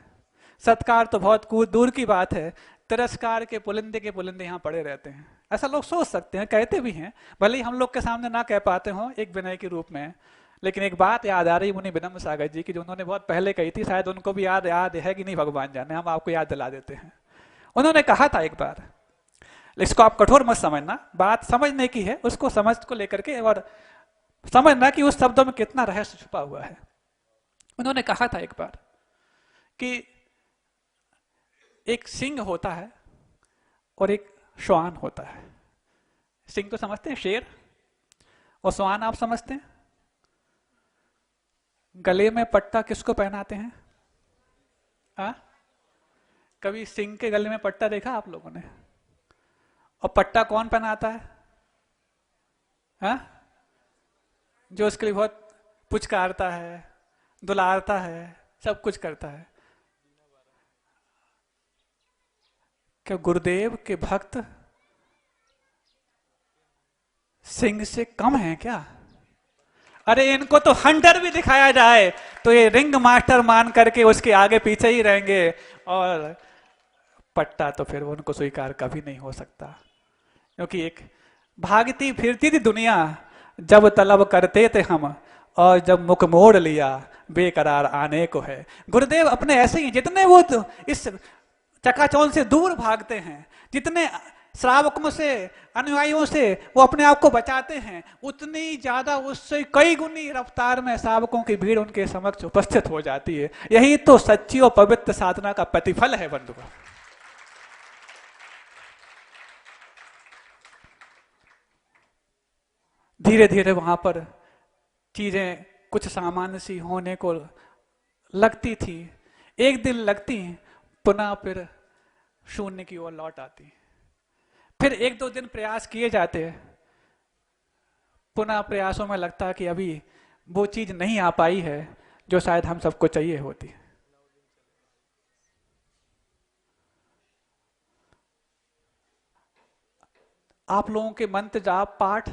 सत्कार तो बहुत दूर की बात है, तिरस्कार के पुलिंदे यहाँ पड़े रहते हैं। ऐसा लोग सोच सकते हैं, कहते भी हैं, भले ही हम लोग के सामने ना कह पाते हो एक विनय के रूप में। लेकिन एक बात याद आ रही मुनि विनम्र सागर जी की, जो उन्होंने बहुत पहले कही थी, शायद उनको भी याद है कि नहीं भगवान जाने, हम आपको याद दिला देते हैं। उन्होंने कहा था एक बार, इसको आप कठोर मत समझना, बात समझने की है, उसको समझ को लेकर के और समझना कि उस शब्दों में कितना रहस्य छुपा हुआ है। उन्होंने कहा था एक बार कि एक सिंह होता है और एक श्वान होता है। सिंह तो समझते हैं शेर, और श्वान आप समझते हैं। गले में पट्टा किसको पहनाते हैं? कभी सिंह के गले में पट्टा देखा आप लोगों ने? और पट्टा कौन पहनाता है? जो उसके लिए बहुत पुचकारता है, दुलारता है, सब कुछ करता है। क्या गुरुदेव के भक्त सिंह से कम हैं क्या? अरे इनको तो हंटर भी दिखाया जाए तो ये रिंग मास्टर मान करके उसके आगे पीछे ही रहेंगे, और पट्टा तो फिर उनको स्वीकार कभी नहीं हो सकता, क्योंकि एक भागती फिरती थी दुनिया, जब तलब करते थे हम और जब मुख मोड़ लिया बेकरार आने को है। गुरुदेव अपने ऐसे ही, जितने वो इस चकाचौंध से दूर भागते हैं, जितने श्रावकों से अनुयायियों से वो अपने आप को बचाते हैं, उतनी ज्यादा उससे कई गुनी रफ्तार में श्रावकों की भीड़ उनके समक्ष उपस्थित हो जाती है। यही तो सच्ची और पवित्र साधना का प्रतिफल है बंधुओं। धीरे धीरे वहां पर चीजें कुछ सामान्य सी होने को लगती थी, एक दिन लगती, पुनः फिर शून्य की ओर लौट आती। फिर एक दो दिन प्रयास किए जाते, पुनः प्रयासों में लगता कि अभी वो चीज नहीं आ पाई है जो शायद हम सबको चाहिए होती। आप लोगों के मंत्र जाप पाठ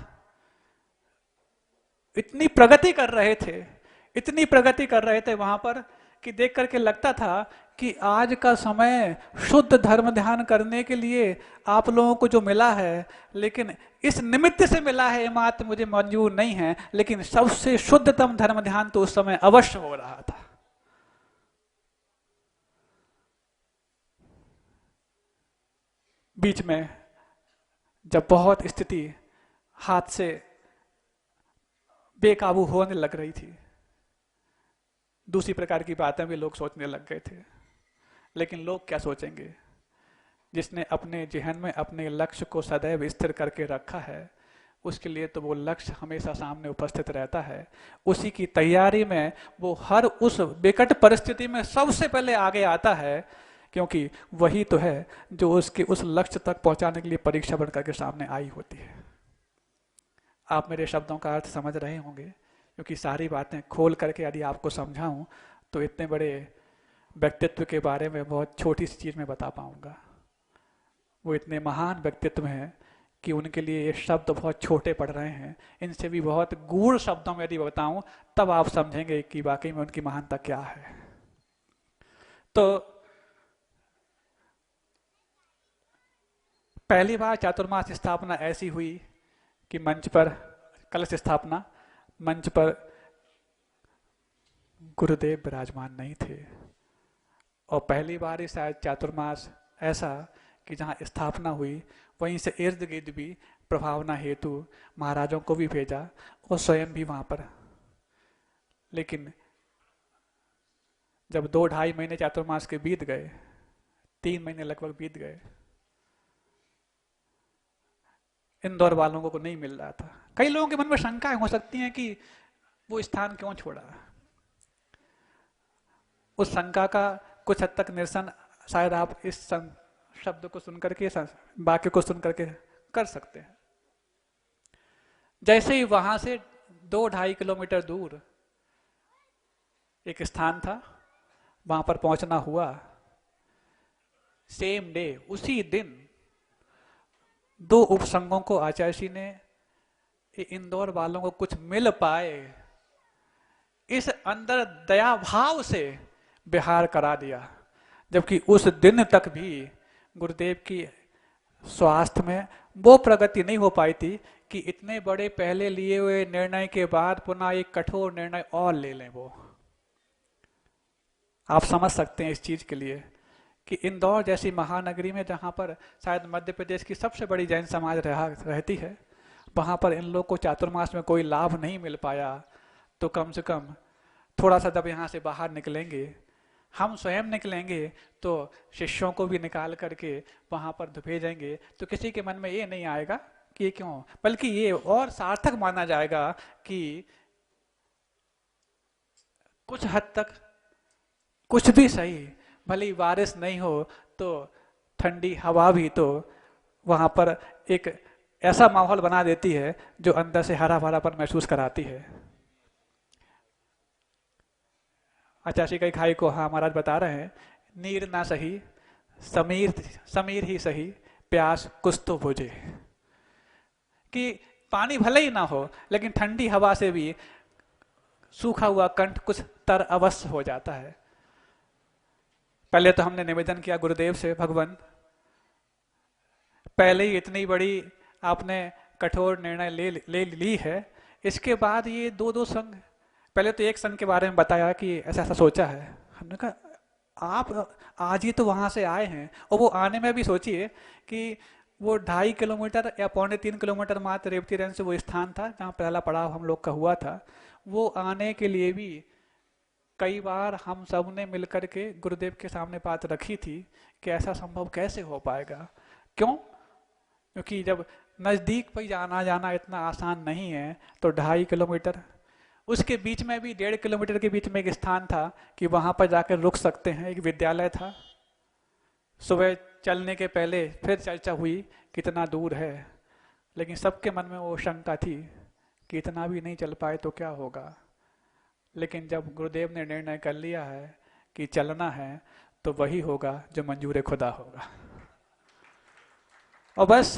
इतनी प्रगति कर रहे थे, इतनी प्रगति कर रहे थे वहां पर, कि देख करके लगता था कि आज का समय शुद्ध धर्म ध्यान करने के लिए आप लोगों को जो मिला है, लेकिन इस निमित्त से मिला है, ये मात्र मुझे मंजूर नहीं है, लेकिन सबसे शुद्धतम धर्म ध्यान तो उस समय अवश्य हो रहा था। बीच में जब बहुत स्थिति हाथ से बेकाबू होने लग रही थी, दूसरी प्रकार की बातें भी लोग सोचने लग गए थे। लेकिन लोग क्या सोचेंगे? जिसने अपने जहन में अपने लक्ष्य को सदैव स्थिर करके रखा है, उसके लिए तो वो लक्ष्य हमेशा सामने उपस्थित रहता है। उसी की तैयारी में वो हर उस विकट परिस्थिति में सबसे पहले आगे आता है, क्योंकि वही तो है जो उसके उस लक्ष्य तक पहुंचाने के लिए परीक्षा बन करके सामने आई होती है। आप मेरे शब्दों का अर्थ समझ रहे होंगे, क्योंकि सारी बातें खोल करके यदि आपको समझाऊं तो इतने बड़े व्यक्तित्व के बारे में बहुत छोटी सी चीज में बता पाऊंगा। वो इतने महान व्यक्तित्व हैं कि उनके लिए ये शब्द बहुत छोटे पड़ रहे हैं। इनसे भी बहुत गूढ़ शब्दों में यदि बताऊं तब आप समझेंगे कि वाकई में उनकी महानता क्या है। तो पहली बार चातुर्मास स्थापना ऐसी हुई कि मंच पर, कलश स्थापना, मंच पर गुरुदेव विराजमान नहीं थे, और पहली बार ही शायद चातुर्मास ऐसा कि जहां स्थापना हुई वहीं से इर्द गिर्द भी प्रभावना हेतु महाराजों को भी भेजा और स्वयं भी वहां पर। लेकिन जब 2-2.5 महीने चातुर्मास के बीत गए, 3 महीने लगभग बीत गए, इंदौर वालों को नहीं मिल रहा था। कई लोगों के मन में शंकाएं हो सकती हैं कि वो स्थान क्यों छोड़ा। उस शंका का कुछ हद तक निरसन शायद आप इस शब्द को सुनकर के, वाक्य को सुनकर के कर सकते हैं। जैसे ही वहां से 2-2.5 किलोमीटर दूर एक स्थान था, वहां पर पहुंचना हुआ। सेम डे, उसी दिन 2 उपसंघों को आचार्य जी ने इंदौर वालों को कुछ मिल पाए, इस अंदर दया भाव से विहार करा दिया, जबकि उस दिन तक भी गुरुदेव की स्वास्थ्य में वो प्रगति नहीं हो पाई थी कि इतने बड़े पहले लिए हुए निर्णय के बाद पुनः एक कठोर निर्णय और ले लें। वो आप समझ सकते हैं इस चीज के लिए कि इंदौर जैसी महानगरी में, जहां पर शायद मध्य प्रदेश की सबसे बड़ी जैन समाज रहती है, वहां पर इन लोग को चातुर्मास में कोई लाभ नहीं मिल पाया, तो कम से कम थोड़ा सा जब यहाँ से बाहर निकलेंगे, हम स्वयं निकलेंगे तो शिष्यों को भी निकाल करके वहां पर भेजेंगे, तो किसी के मन में ये नहीं आएगा कि ये क्यों, बल्कि ये और सार्थक माना जाएगा कि कुछ हद तक कुछ भी सही, भले बारिश नहीं हो तो ठंडी हवा भी तो वहां पर एक ऐसा माहौल बना देती है जो अंदर से हरा भरापन महसूस कराती है। आचार्य कई खाई को, हाँ महाराज बता रहे हैं, नीर ना सही समीर समीर ही सही प्यास कुछ तो बुझे। कि पानी भले ही ना हो लेकिन ठंडी हवा से भी सूखा हुआ कंठ कुछ तर अवश्य हो जाता है। पहले तो हमने निवेदन किया गुरुदेव से, भगवान पहले ही इतनी बड़ी आपने कठोर निर्णय ले ली है, इसके बाद ये दो दो संघ, पहले तो एक संघ के बारे में बताया कि ऐसा ऐसा सोचा है। हमने कहा आप आज ही तो वहां से आए हैं, और वो आने में भी सोचिए कि वो 2.5 किलोमीटर या 2.25 किलोमीटर मात्र रेवती रेंज से वो स्थान था जहाँ पहला पड़ाव हम लोग का हुआ था। वो आने के लिए भी कई बार हम सब ने मिलकर के गुरुदेव के सामने बात रखी थी कि ऐसा संभव कैसे हो पाएगा। क्यों? क्योंकि जब नज़दीक पर जाना जाना इतना आसान नहीं है तो 2.5 किलोमीटर, उसके बीच में भी 1.5 किलोमीटर के बीच में एक स्थान था कि वहां पर जाकर रुक सकते हैं, एक विद्यालय था। सुबह चलने के पहले फिर चर्चा हुई कितना दूर है, लेकिन सबके मन में वो शंका थी कि इतना भी नहीं चल पाए तो क्या होगा। लेकिन जब गुरुदेव ने निर्णय कर लिया है कि चलना है तो वही होगा जो मंजूर खुदा होगा। और बस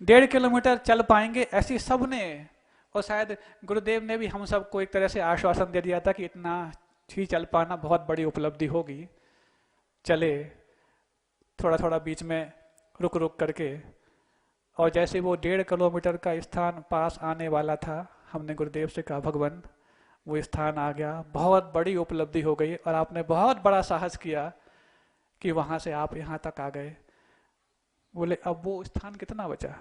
1.5 किलोमीटर चल पाएंगे ऐसी सब ने, और शायद गुरुदेव ने भी हम सबको एक तरह से आश्वासन दे दिया था कि इतना ही चल पाना बहुत बड़ी उपलब्धि होगी। चले थोड़ा थोड़ा बीच में रुक रुक करके, और जैसे वो 1.5 किलोमीटर का स्थान पास आने वाला था, हमने गुरुदेव से कहा भगवान वो स्थान आ गया, बहुत बड़ी उपलब्धि हो गई और आपने बहुत बड़ा साहस किया कि वहां से आप यहाँ तक आ गए। बोले अब वो स्थान कितना बचा?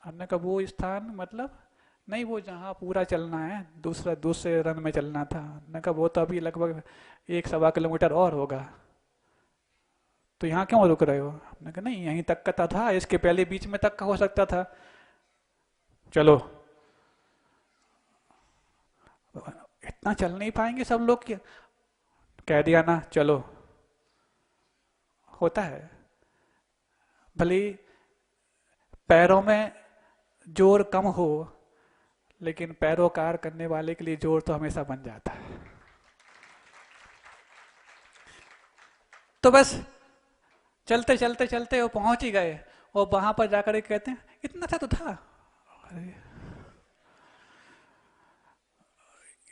हमने कहा वो स्थान मतलब नहीं, वो जहाँ पूरा चलना है, दूसरे रन में चलना था। हमने कहा वो तो अभी लगभग 1-1.25 किलोमीटर और होगा, तो यहाँ क्यों रुक रहे हो? हमने कहा नहीं, यहीं तक का था, इसके पहले बीच में तक का हो सकता था। चलो, इतना चल नहीं पाएंगे सब लोग, क्या कह दिया ना, चलो। होता है भले पैरों में जोर कम हो, लेकिन पैरोकार करने वाले के लिए जोर तो हमेशा बन जाता है। तो बस चलते चलते चलते वो पहुंच ही गए, और वहां पर जाकर कहते हैं इतना सा तो था।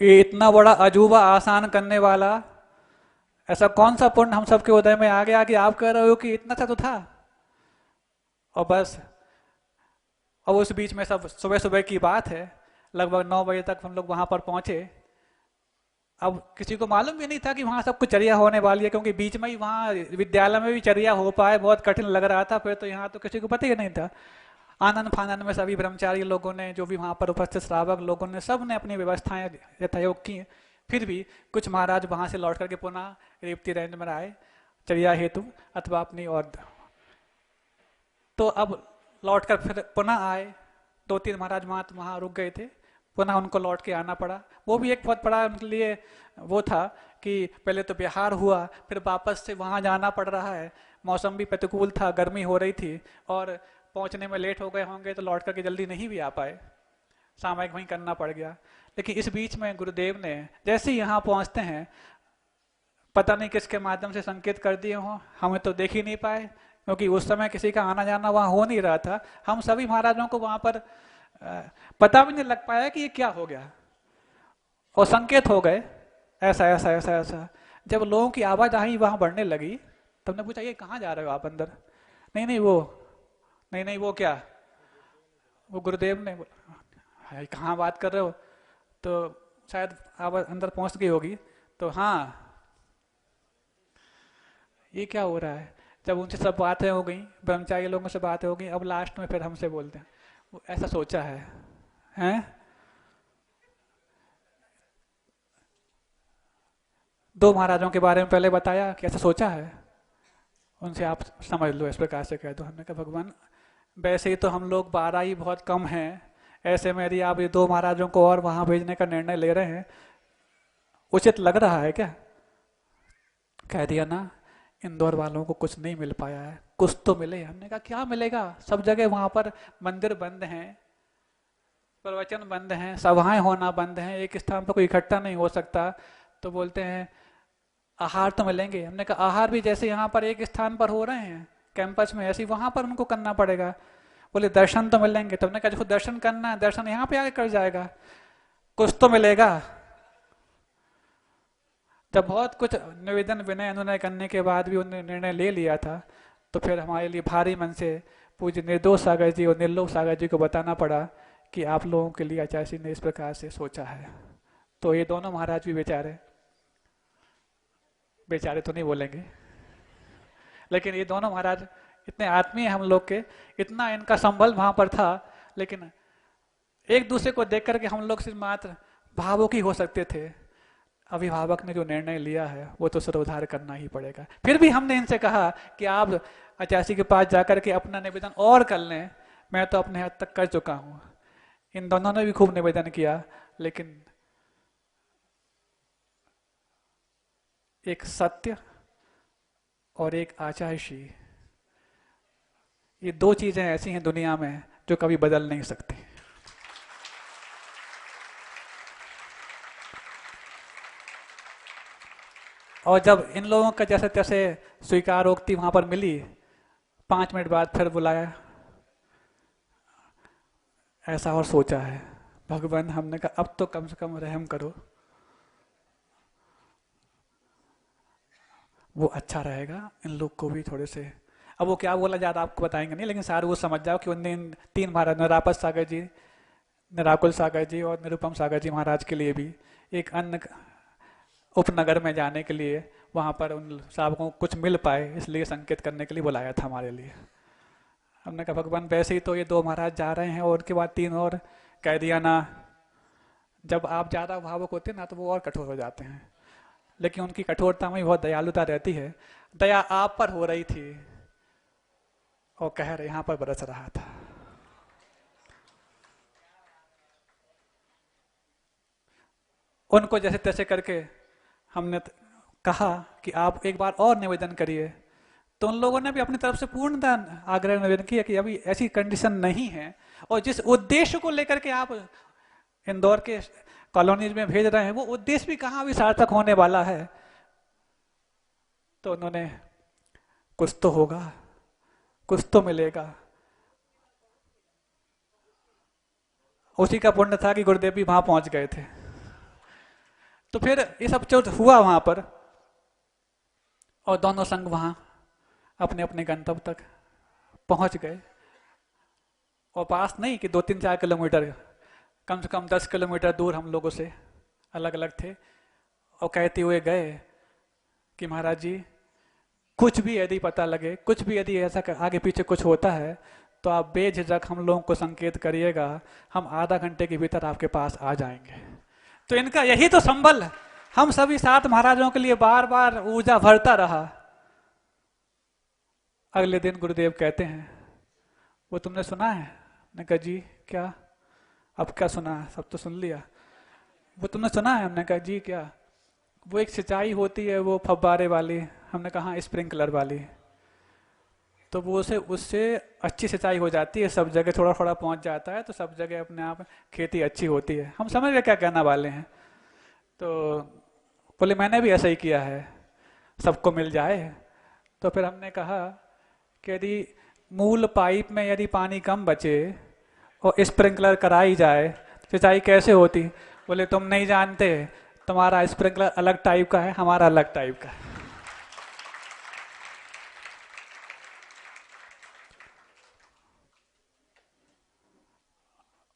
ये इतना बड़ा अजूबा आसान करने वाला ऐसा कौन सा पुण्य हम सबके उदय में आ गया कि आप कह रहे हो कि इतना सा तो था। और बस अब उस बीच में सब सुबह सुबह की बात है, लगभग 9 बजे तक हम लोग वहां पर पहुंचे। अब किसी को मालूम भी नहीं था कि वहां सब कुछ चर्या होने वाली है, क्योंकि बीच में ही वहां विद्यालय में भी चर्या हो पाए बहुत कठिन लग रहा था। फिर तो यहाँ तो किसी को पता ही नहीं था। आनंद फानंद में सभी ब्रह्मचारी लोगों ने, जो भी वहां पर उपस्थित श्रावक लोगों ने, सब ने अपनी व्यवस्थाएं यथायोग की। फिर भी कुछ महाराज वहां से लौट करके पुनः रेवती रेंज में आए चर्या हेतु अथवा अपनी और, तो अब लौटकर फिर पुनः आए। 2-3 महाराज वहां रुक गए थे, पुनः उनको लौट के आना पड़ा। वो भी एक बहुत बड़ा उनके लिए वो था कि पहले तो बिहार हुआ, फिर वापस से वहां जाना पड़ रहा है। मौसम भी प्रतिकूल था, गर्मी हो रही थी, और पहुंचने में लेट हो गए होंगे तो लौट करके जल्दी नहीं भी आ पाए, सामयिक वहीं करना पड़ गया। लेकिन इस बीच में गुरुदेव ने जैसे ही यहाँ पहुंचते हैं, पता नहीं किसके माध्यम से संकेत कर दिए हों, हमें तो देख ही नहीं पाए, क्योंकि उस समय किसी का आना जाना वहां हो नहीं रहा था। हम सभी महाराजों को वहां पर पता भी नहीं लग पाया कि ये क्या हो गया, और संकेत हो गए ऐसा ऐसा ऐसा ऐसा। जब लोगों की आवाजाही वहां बढ़ने लगी तब हमने पूछा ये कहाँ जा रहे हो आप अंदर? नहीं नहीं वो नहीं नहीं वो क्या, वो गुरुदेव ने बोला कहाँ बात कर रहे हो? तो शायद आवाज अंदर पहुंच गई होगी। तो हाँ ये क्या हो रहा है? जब उनसे सब बातें हो गई, ब्रह्मचारी लोगों से बातें हो गई, अब लास्ट में फिर हमसे बोलते हैं वो ऐसा सोचा है, हैं? 2 महाराजों के बारे में पहले बताया कि ऐसा सोचा है, उनसे आप समझ लो, इस प्रकार से कह दो। हमने कहा भगवान वैसे ही तो हम लोग 12 ही बहुत कम हैं, ऐसे में यदि आप ये 2 महाराजों को और वहां भेजने का निर्णय ले रहे हैं, उचित लग रहा है क्या? कह दिया ना, इंदौर वालों को कुछ नहीं मिल पाया है, कुछ तो मिले। हमने कहा क्या मिलेगा? सब जगह वहां पर मंदिर बंद हैं, प्रवचन बंद हैं, सभाएं होना बंद हैं, एक स्थान पर कोई इकट्ठा नहीं हो सकता। तो बोलते हैं आहार तो मिलेंगे। हमने कहा आहार भी जैसे यहाँ पर एक स्थान पर हो रहे हैं कैंपस में, ऐसे ही वहां पर उनको करना पड़ेगा। बोले दर्शन तो मिलेंगे। तो हमने कहा देखो दर्शन करना है, दर्शन यहाँ पे आके कर जाएगा, कुछ तो मिलेगा। जब बहुत कुछ निवेदन विनय अनुनय करने के बाद भी उन्होंने निर्णय ले लिया था, तो फिर हमारे लिए भारी मन से पूज्य निर्दोष सागर जी और निर्लोक सागर जी को बताना पड़ा कि आप लोगों के लिए आचार्य जी ने इस प्रकार से सोचा है। तो ये दोनों महाराज भी बेचारे, बेचारे तो नहीं बोलेंगे, लेकिन ये दोनों महाराज इतने आत्मीय हम लोग के, इतना इनका संबल वहां पर था, लेकिन एक दूसरे को देख करके हम लोग सिर्फ मात्र भावुक ही हो सकते थे। अभिभावक ने जो निर्णय लिया है वो तो सरोधार करना ही पड़ेगा। फिर भी हमने इनसे कहा कि आप आचार्य के पास जाकर के अपना निवेदन और कर लें, मैं तो अपने हद तक कर चुका हूँ। इन दोनों ने भी खूब निवेदन किया, लेकिन एक सत्य और एक आचार्य, ये दो चीजें ऐसी हैं दुनिया में जो कभी बदल नहीं सकती। और जब इन लोगों का जैसे तैसे स्वीकारोक्ति वहां पर मिली, 5 मिनट बाद फिर बुलाया, ऐसा और सोचा है भगवान। हमने कहा अब तो कम से कम रहम करो, वो अच्छा रहेगा, इन लोग को भी थोड़े से। अब वो क्या बोला ज़्यादा आपको बताएंगे नहीं, लेकिन सारे वो समझ जाओ कि उनने इन 3 महाराज, निरापद सागर जी, निराकुल सागर जी और निरुपम सागर जी महाराज के लिए भी एक अन्य उपनगर में जाने के लिए वहाँ पर उन साहबों को कुछ मिल पाए, इसलिए संकेत करने के लिए बुलाया था हमारे लिए। हमने कहा भगवान वैसे ही तो ये 2 महाराज जा रहे हैं और उनके बाद 3 और कह दिया ना। जब आप ज़्यादा भावुक होते हैं ना तो वो और कठोर हो जाते हैं, लेकिन उनकी कठोरता में बहुत दयालुता रहती है। दया आप पर हो रही थी और कहर यहाँ पर बरस रहा था। उनको जैसे तैसे करके हमने कहा कि आप एक बार और निवेदन करिए, तो उन लोगों ने भी अपनी तरफ से पूर्णतः आग्रह निवेदन किया कि अभी ऐसी कंडीशन नहीं है, और जिस उद्देश्य को लेकर के आप इंदौर के कॉलोनीज में भेज रहे हैं वो उद्देश्य भी कहाँ भी सार्थक होने वाला है। तो उन्होंने कुछ तो होगा, कुछ तो मिलेगा। उसी का पुण्य था कि गुरुदेव भी वहां पहुंच गए थे। तो फिर ये सब जो हुआ वहां पर, और दोनों संघ वहां अपने अपने गंतव्य तक पहुंच गए। और पास नहीं कि 2-3-4 किलोमीटर, कम से कम 10 किलोमीटर दूर हम लोगों से अलग अलग थे। और कहते हुए गए कि महाराज जी कुछ भी यदि पता लगे, कुछ भी यदि ऐसा आगे पीछे कुछ होता है तो आप बेझिझक हम लोगों को संकेत करिएगा, हम आधा घंटे के भीतर आपके पास आ जाएंगे। तो इनका यही तो संबल हम सभी 7 महाराजों के लिए बार बार ऊर्जा भरता रहा। अगले दिन गुरुदेव कहते हैं वो तुमने सुना है? मैंने कहा जी क्या? अब क्या सुना? सब तो सुन लिया। वो तुमने सुना है? हमने कहा जी क्या? वो एक सिंचाई होती है वो फव्वारे वाली। हमने कहा स्प्रिंकलर वाली। तो वो उससे अच्छी सिंचाई हो जाती है, सब जगह थोड़ा थोड़ा पहुंच जाता है, तो सब जगह अपने आप खेती अच्छी होती है। हम समझ रहे क्या कहना वाले हैं। तो बोले मैंने भी ऐसा ही किया है, सबको मिल जाए। तो फिर हमने कहा कि यदि मूल पाइप में यदि पानी कम बचे और स्प्रिंकलर कराई जाए सिंचाई कैसे होती? बोले तुम नहीं जानते, तुम्हारा स्प्रिंकलर अलग टाइप का है, हमारा अलग टाइप का है।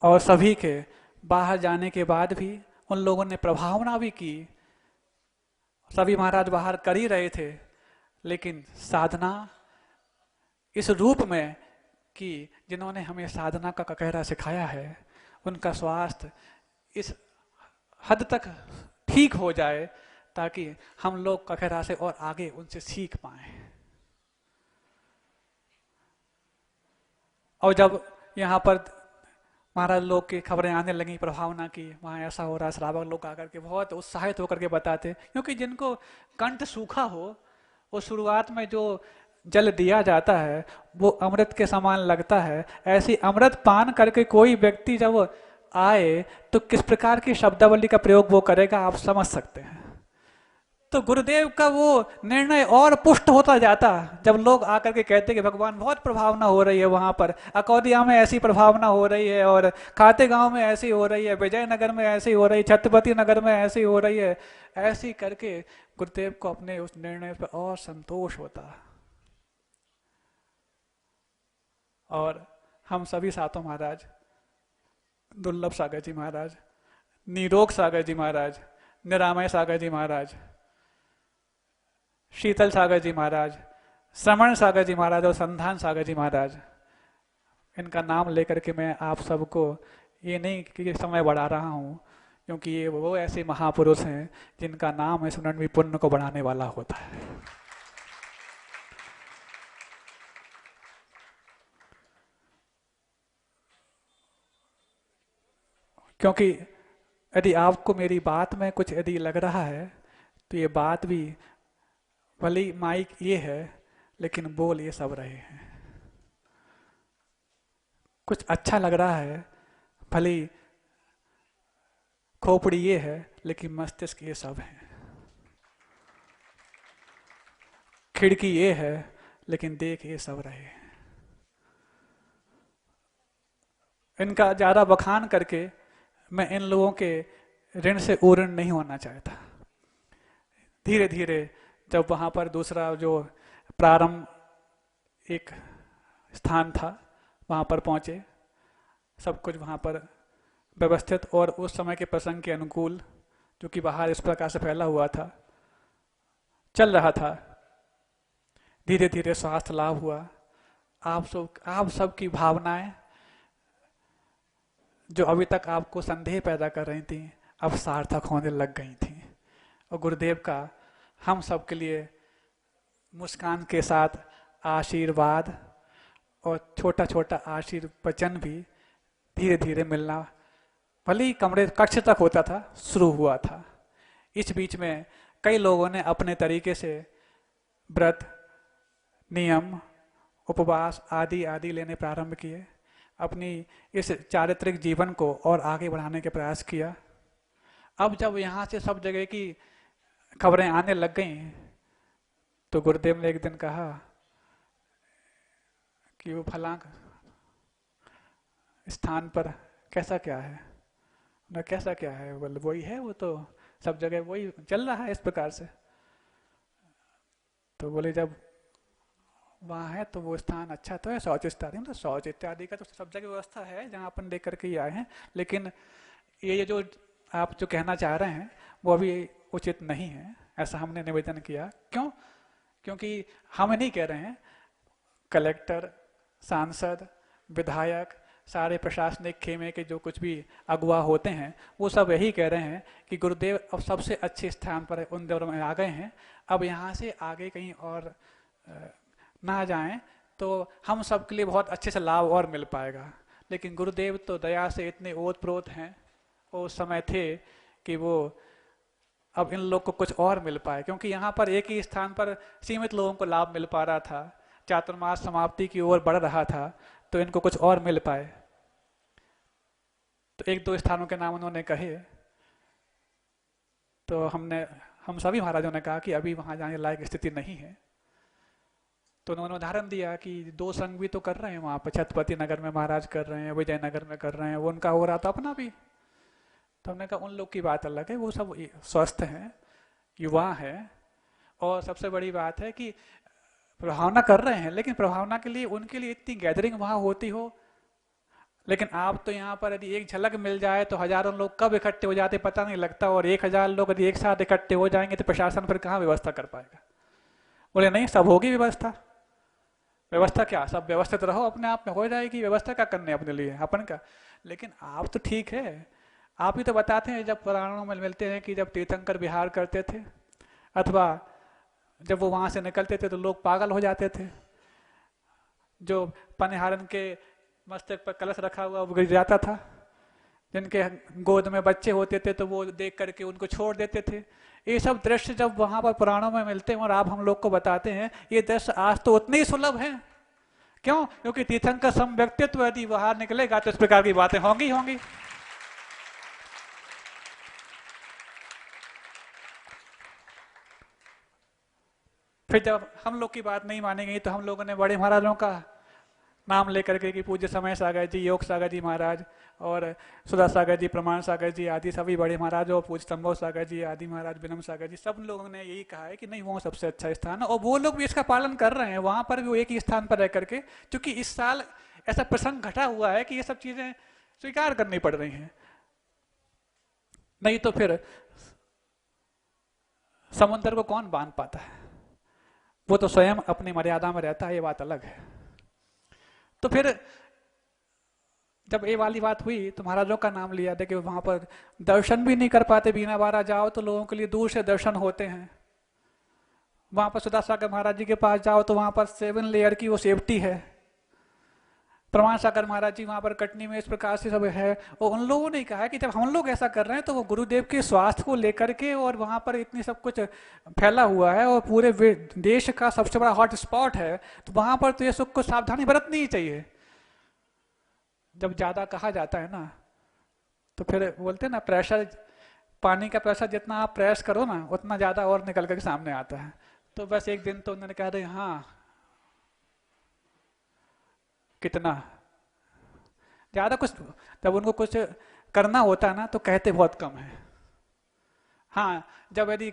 और सभी के बाहर जाने के बाद भी उन लोगों ने प्रभावना भी की। सभी महाराज बाहर कर ही रहे थे, लेकिन साधना इस रूप में कि जिन्होंने हमें साधना का ककहरा सिखाया है, उनका स्वास्थ्य इस हद तक ठीक हो जाए ताकि हम लोग ककहरा से और आगे उनसे सीख पाए। और जब यहाँ पर महाराज लोग की खबरें आने लगी प्रभावना की, वहाँ ऐसा हो रहा, श्रावक लोग आकर के बहुत उत्साहित होकर के बताते, क्योंकि जिनको कंठ सूखा हो वो शुरुआत में जो जल दिया जाता है वो अमृत के समान लगता है। ऐसी अमृत पान करके कोई व्यक्ति जब आए तो किस प्रकार की शब्दावली का प्रयोग वो करेगा आप समझ सकते हैं। तो गुरुदेव का वो निर्णय और पुष्ट होता जाता जब लोग आकर के कहते कि भगवान बहुत प्रभावना हो रही है वहां पर, अकौदिया में ऐसी प्रभावना हो रही है, और खातेगांव में ऐसी हो रही है, विजयनगर में ऐसी हो रही, छत्रपति नगर में ऐसी हो रही है, ऐसी करके गुरुदेव को अपने उस निर्णय पर और संतोष होता। और हम सभी सातों महाराज, दुर्लभ सागर जी महाराज, निरोग सागर जी महाराज, निरामय सागर जी महाराज, शीतल सागर जी महाराज, श्रमण सागर जी महाराज और संधान सागर जी महाराज, इनका नाम लेकर के मैं आप सबको ये नहीं कि समय बढ़ा रहा हूँ, क्योंकि ये वो ऐसे महापुरुष हैं जिनका नाम है स्मरण भी पुण्य को बढ़ाने वाला होता है। क्योंकि यदि आपको मेरी बात में कुछ यदि लग रहा है तो ये बात भी भली माइक ये है लेकिन बोल ये सब रहे हैं। कुछ अच्छा लग रहा है, भली खोपड़ी ये है लेकिन मस्तिष्क ये सब है। खिड़की ये है लेकिन देख ये सब रहे हैं। इनका ज्यादा बखान करके मैं इन लोगों के ऋण से उऋण नहीं होना चाहता। धीरे धीरे जब वहां पर दूसरा जो प्रारंभ एक स्थान था वहां पर पहुंचे, सब कुछ वहां पर व्यवस्थित और उस समय के प्रसंग के अनुकूल, जो कि बाहर इस प्रकार से फैला हुआ था, चल रहा था। धीरे धीरे स्वास्थ्य लाभ हुआ। आप सब की भावनाएं जो अभी तक आपको संदेह पैदा कर रही थी अब सार्थक होने लग गई थी। और गुरुदेव का हम सब के लिए मुस्कान के साथ आशीर्वाद और छोटा छोटा आशीर्वचन भी धीरे धीरे मिलना, भले ही कमरे कक्ष तक होता था, शुरू हुआ था। इस बीच में कई लोगों ने अपने तरीके से व्रत, नियम, उपवास आदि आदि लेने प्रारंभ किए। अपनी इस चारित्रिक जीवन को और आगे बढ़ाने के प्रयास किया। अब जब यहाँ से सब जगह की खबरें आने लग गई तो गुरुदेव ने एक दिन कहा कि वो फलां स्थान पर कैसा क्या है ना, कैसा क्या है, बोले वही है, वो तो सब जगह वही चल रहा है इस प्रकार से। तो बोले जब वहाँ है तो वो स्थान अच्छा तो है, शौच इत्यादि, मतलब शौच इत्यादि का तो सब जगह व्यवस्था है जहाँ अपन देख करके ही आए हैं। लेकिन ये जो आप जो कहना चाह रहे हैं वो अभी उचित नहीं है, ऐसा हमने निवेदन किया। क्यों? क्योंकि हम नहीं कह रहे हैं, कलेक्टर, सांसद, विधायक, सारे प्रशासनिक खेमे के जो कुछ भी अगुवा होते हैं वो सब यही कह रहे हैं कि गुरुदेव अब सबसे अच्छे स्थान पर उन दौर में आ गए हैं, अब यहाँ से आगे कहीं और ना जाएं तो हम सब के लिए बहुत अच्छे से लाभ और मिल पाएगा। लेकिन गुरुदेव तो दया से इतने ओतप्रोत हैं, वो उस समय थे कि वो अब इन लोग को कुछ और मिल पाए, क्योंकि यहाँ पर एक ही स्थान पर सीमित लोगों को लाभ मिल पा रहा था, चातुर्मास समाप्ति की ओर बढ़ रहा था, तो इनको कुछ और मिल पाए। तो एक दो स्थानों के नाम उन्होंने कहे, तो हम सभी महाराजों ने कहा कि अभी वहां जाने लायक स्थिति नहीं है। तो उन्होंने उदाहरण दिया कि दो संघ भी तो कर रहे हैं वहां पर, छत्रपति नगर में महाराज कर रहे हैं, विजयनगर में कर रहे हैं, वो उनका हो रहा था अपना भी। तो हमने कहा उन लोग की बात अलग है, वो सब स्वस्थ हैं, युवा हैं, और सबसे बड़ी बात है कि प्रभावना कर रहे हैं, लेकिन प्रभावना के लिए उनके लिए इतनी गैदरिंग वहां होती हो। लेकिन आप तो यहाँ पर यदि एक झलक मिल जाए तो हजारों लोग कब इकट्ठे हो जाते पता नहीं लगता, और 1000 लोग यदि एक साथ इकट्ठे हो जाएंगे तो प्रशासन फिर कहाँ व्यवस्था कर पाएगा। बोले नहीं, सब होगी व्यवस्था। व्यवस्था क्या, सब व्यवस्थित रहो, अपने आप में हो जाएगी व्यवस्था। क्या करने अपने लिए अपन का। लेकिन आप तो ठीक है, आप ही तो बताते हैं जब पुराणों में मिलते हैं कि जब तीर्थंकर विहार करते थे अथवा जब वो वहां से निकलते थे तो लोग पागल हो जाते थे। जो पनिहारन के मस्तक पर कलश रखा हुआ वो गिर जाता था, जिनके गोद में बच्चे होते थे तो वो देख करके उनको छोड़ देते थे। ये सब दृश्य जब वहां पर पुराणों में मिलते हैं और आप हम लोग को बताते हैं, ये दृश्य आज तो उतने ही सुलभ हैं। क्यों? क्योंकि तीर्थंकर सम व्यक्तित्व यदि बाहर निकलेगा तो इस प्रकार की बातें होंगी होंगी। फिर जब हम लोग की बात नहीं मानी गई तो हम लोगों ने बड़े महाराजों का नाम लेकर के कि पूज्य समय सागर जी, योग सागर जी महाराज और सुधा सागर जी, प्रमाण सागर जी आदि सभी बड़े महाराज और पूज्य संभव सागर जी आदि महाराज, विनम सागर जी, सब लोगों ने यही कहा है कि नहीं वो सबसे अच्छा स्थान है और वो लोग भी इसका पालन कर रहे हैं। वहां पर भी वो एक ही स्थान पर रह करके, क्योंकि इस साल ऐसा प्रसंग घटा हुआ है कि ये सब चीजें स्वीकार करनी पड़ रही हैं, नहीं तो फिर समुद्र को कौन बांध पाता है, वो तो स्वयं अपनी मर्यादा में रहता है, ये बात अलग है। तो फिर जब ये वाली बात हुई तो महाराजों का नाम लिया, देखिए वहां पर दर्शन भी नहीं कर पाते, बीना बारा जाओ तो लोगों के लिए दूर से दर्शन होते हैं। वहां पर सुधा सागर महाराज जी के पास जाओ तो वहां पर 7 लेयर की वो सेफ्टी है। प्रमाण सागर महाराज जी वहां पर कटनी में इस प्रकार से सब है। और उन लोगों ने कहा कि जब हम लोग ऐसा कर रहे हैं तो वो गुरुदेव के स्वास्थ्य को लेकर के, और वहां पर इतनी सब कुछ फैला हुआ है और पूरे देश का सबसे बड़ा हॉट स्पॉट है, तो वहां पर तो ये सब कुछ सावधानी बरतनी ही चाहिए। जब ज्यादा कहा जाता है ना तो फिर बोलते हैं ना, प्रेशर, पानी का प्रेशर जितना आप प्रेस करो ना उतना ज्यादा और निकल कर सामने आता है। तो बस एक दिन तो उन्होंने कहा हाँ, कितना ज्यादा कुछ, जब उनको कुछ करना होता है ना तो कहते बहुत कम है। हाँ, जब यदि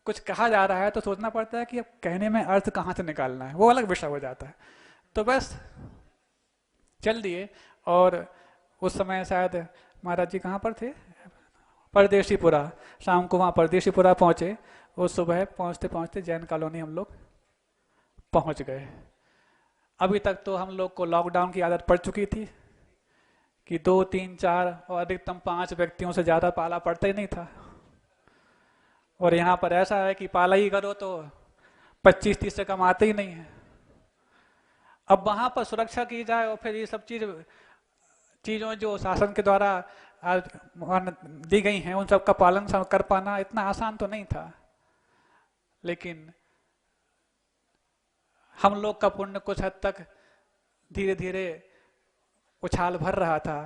कुछ कहा जा रहा है तो सोचना पड़ता है कि अब कहने में अर्थ कहाँ से निकालना है, वो अलग विषय हो जाता है। तो बस चल दिए। और उस समय शायद महाराज जी कहाँ पर थे, परदेशीपुरा, शाम को वहाँ परदेशीपुरा पहुंचे। उस सुबह पहुंचते पहुंचते जैन कॉलोनी हम लोग पहुंच गए। अभी तक तो हम लोग को लॉकडाउन की आदत पड़ चुकी थी कि 2, 3, 4 और अधिकतम 5 व्यक्तियों से ज्यादा पाला पड़ता ही नहीं था। और यहाँ पर ऐसा है कि पाला ही करो तो 25-30 से कम आते ही नहीं है। अब वहां पर सुरक्षा की जाए और फिर ये सब चीजों जो शासन के द्वारा दी गई हैं उन सब का पालन कर पाना इतना आसान तो नहीं था। लेकिन हम लोग का पुण्य कुछ हद तक धीरे धीरे उछाल भर रहा था,